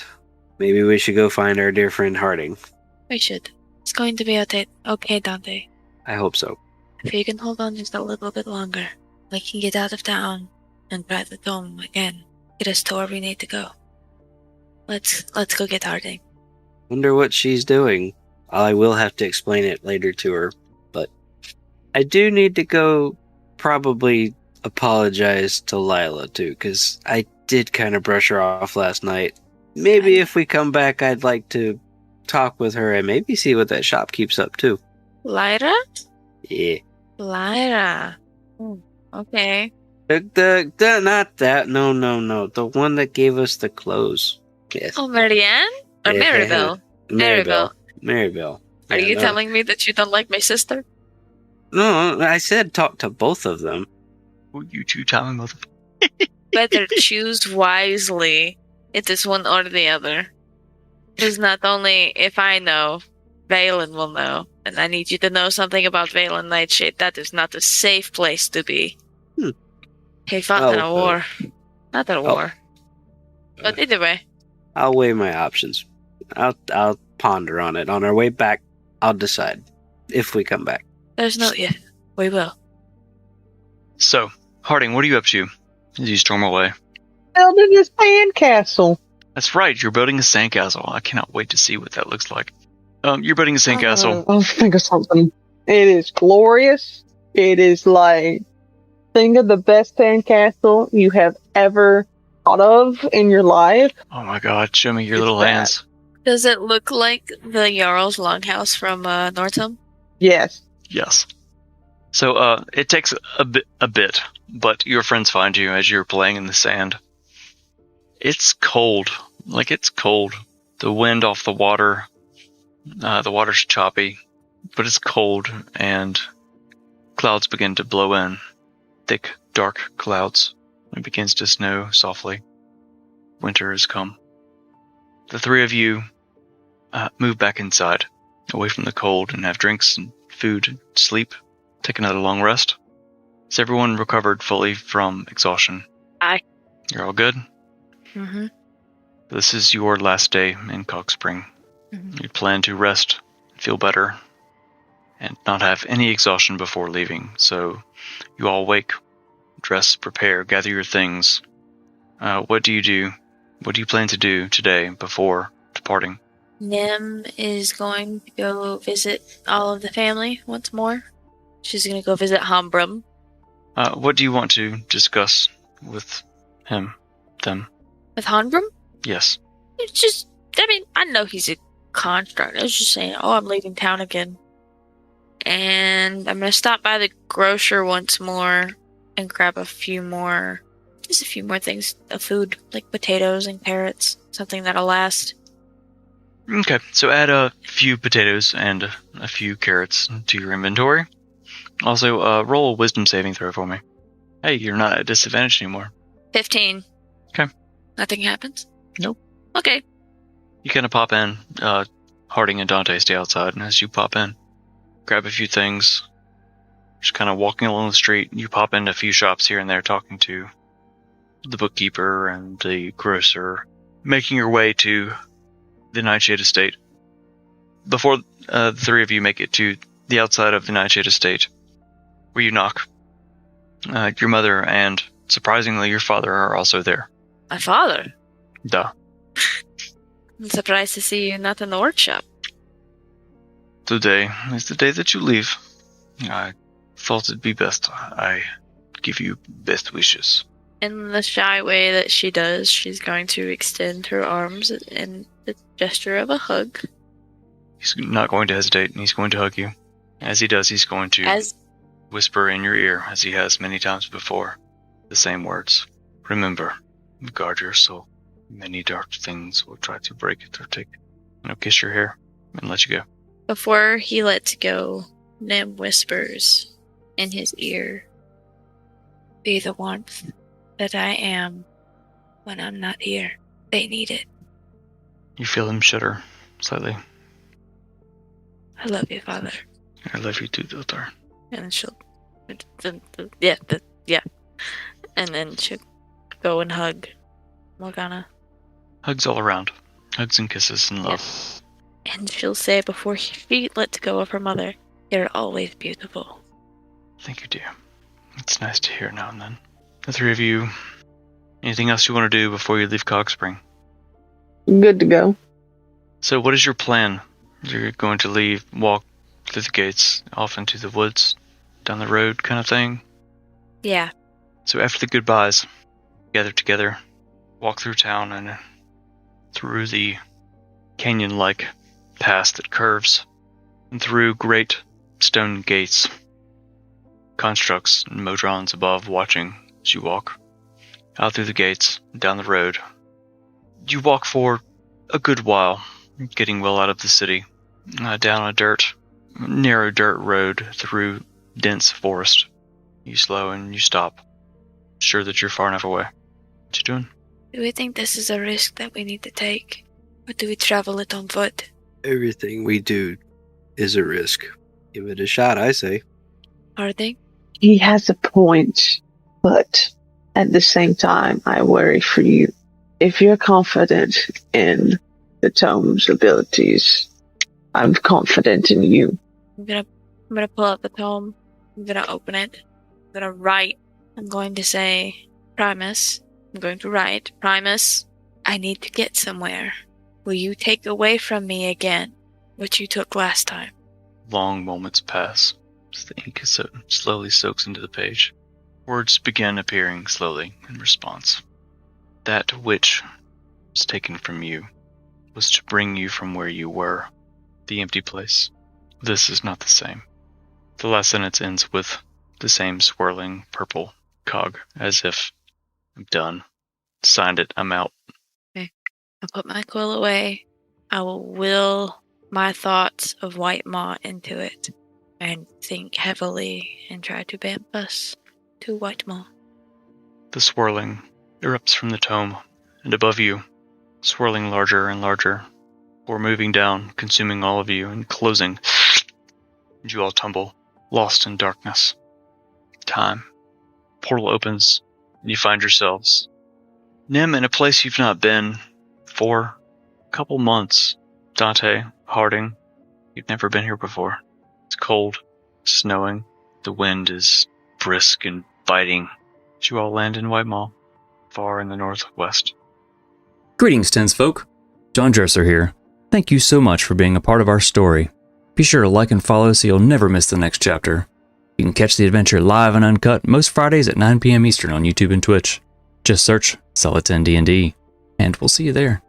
D: maybe we should go find our dear friend Harding.
B: We should. It's going to be okay, Dante.
D: I hope so.
B: If you can hold on just a little bit longer, we can get out of town and try the tome again. Get us to where we need to go. Let's go get Harding.
D: Wonder what she's doing. I will have to explain it later to her, but I do need to go probably apologize to Lyra too, because I did kind of brush her off last night. Maybe if we come back, I'd like to talk with her and maybe see what that shop keeps up too.
B: Lyra?
D: Yeah.
B: Lyra. Okay.
D: The not that. No. The one that gave us the clothes. Yes.
B: Oh, Marianne? Or
D: Yeah,
B: Maribel?
D: Maribel.
B: Are
D: Yeah,
B: you
D: no.
B: telling me that you don't like my sister?
D: No, I said talk to both of them.
C: Who you two telling mother?
B: Better choose wisely. It is one or the other. Because not only if I know, Valen will know. And I need you to know something about Valen Nightshade. That is not a safe place to be. He fought in a war. Not a war. But either way.
D: I'll weigh my options. I'll ponder on it. On our way back, I'll decide if we come back.
B: There's no yeah. We will.
C: So, Harding, what are you up to as you storm away?
E: Building this sandcastle.
C: That's right, you're building a sandcastle. I cannot wait to see what that looks like. You're building a sandcastle.
E: I'll think of something. It is glorious. It is like, think of the best sandcastle you have ever thought of in your life.
C: Oh my god, show me your
E: It's
C: little
E: bad.
C: hands.
B: Does it look like the Jarl's Longhouse from Northam?
E: Yes.
C: Yes. So, it takes a bit, but your friends find you as you're playing in the sand. It's cold. Like, it's cold. The wind off the water's choppy, but it's cold, and clouds begin to blow in. Thick, dark clouds. It begins to snow softly. Winter has come. The three of you move back inside, away from the cold, and have drinks and food and sleep. Take another long rest. Is everyone recovered fully from exhaustion?
B: Aye.
C: You're all good?
B: Mm-hmm.
C: This is your last day in Cogspring.
B: Mhm.
C: You plan to rest, feel better, and not have any exhaustion before leaving. So you all wake, dress, prepare, gather your things. What do you do? What do you plan to do today before departing?
B: Nim is going to go visit all of the family once more. She's going to go visit Hombrum.
C: What do you want to discuss with him, them?
B: With Hombrum?
C: Yes.
B: It's just, I mean, I know he's a construct. I was just saying, I'm leaving town again. And I'm going to stop by the grocer once more and grab a few more things of food, like potatoes and carrots, something that'll last.
C: Okay, so add a few potatoes and a few carrots to your inventory. Also, roll a wisdom saving throw for me. Hey, you're not at a disadvantage anymore.
B: 15.
C: Okay.
B: Nothing happens?
C: Nope.
B: Okay.
C: You kind of pop in. Harding and Dante stay outside, and as you pop in, grab a few things. Just kind of walking along the street, you pop into a few shops here and there, talking to the bookkeeper and the grocer, making your way to the Nightshade estate. Before the three of you make it to the outside of the Nightshade estate, where you knock, your mother and, surprisingly, your father are also there.
B: My father?
C: Duh.
B: I'm surprised to see you not in the workshop.
C: Today is the day that you leave. I thought it'd be best I give you best wishes.
B: In the shy way that she does, she's going to extend her arms in the gesture of a hug.
C: He's not going to hesitate, and he's going to hug you. As he does, he's going to whisper in your ear, as he has many times before, the same words. Remember, guard your soul. Many dark things will try to break it or take it. And he'll kiss your hair and let you go.
B: Before he lets go, Nim whispers in his ear, "Be the warmth that I am when I'm not here. They need it.
C: You feel him shudder slightly.
B: I love you, Father."
C: I love you too, daughter.
B: And she'll, yeah. And then she'll go and hug Morgana.
C: Hugs all around. Hugs and kisses and love.
B: And she'll say before she lets go of her mother, "You're always beautiful."
C: Thank you, dear. It's nice to hear now and then. The three of you, anything else you want to do before you leave Cogspring?
E: Good to go.
C: So what is your plan? You're going to walk through the gates, off into the woods, down the road kind of thing?
B: Yeah.
C: So after the goodbyes, gather together, walk through town and through the canyon-like pass that curves, and through great stone gates, constructs and modrons above watching as you walk. Out through the gates, down the road. You walk for a good while, getting well out of the city, down a narrow dirt road through dense forest. You slow and you stop, sure that you're far enough away. What you doing?
B: Do we think this is a risk that we need to take? Or do we travel it on foot?
D: Everything we do is a risk. Give it a shot, I say.
B: Harding?
E: He has a point, but at the same time, I worry for you. If you're confident in the tome's abilities. I'm confident in you.
B: I'm gonna pull out the tome. I'm gonna open it. I'm gonna write. I'm going to say, Primus. I'm going to write, Primus, I need to get somewhere. Will you take away from me again what you took last time?
C: Long moments pass as the ink slowly soaks into the page. Words begin appearing slowly in response. That which was taken from you was to bring you from where you were, the empty place. This is not the same. The last sentence ends with the same swirling purple cog, as if I'm done. Signed it, I'm out.
B: Okay. I'll put my quill away. I will my thoughts of Whitewaw into it and think heavily and try to bump us to Whitewaw.
C: The swirling erupts from the tome, and above you, swirling larger and larger, or moving down, consuming all of you, and closing, and you all tumble, lost in darkness. Time. Portal opens, and you find yourselves, Nim, in a place you've not been for a couple months. Dante, Harding, you've never been here before. It's cold, snowing, the wind is brisk and biting. You all land in Whitewaw, far in the northwest.
A: Greetings, Tinsfolk. John Dresser here. Thank you so much for being a part of our story. Be sure to like and follow so you'll never miss the next chapter. You can catch the adventure live and uncut most Fridays at 9 p.m. Eastern on YouTube and Twitch. Just search Celadon D&D, and we'll see you there.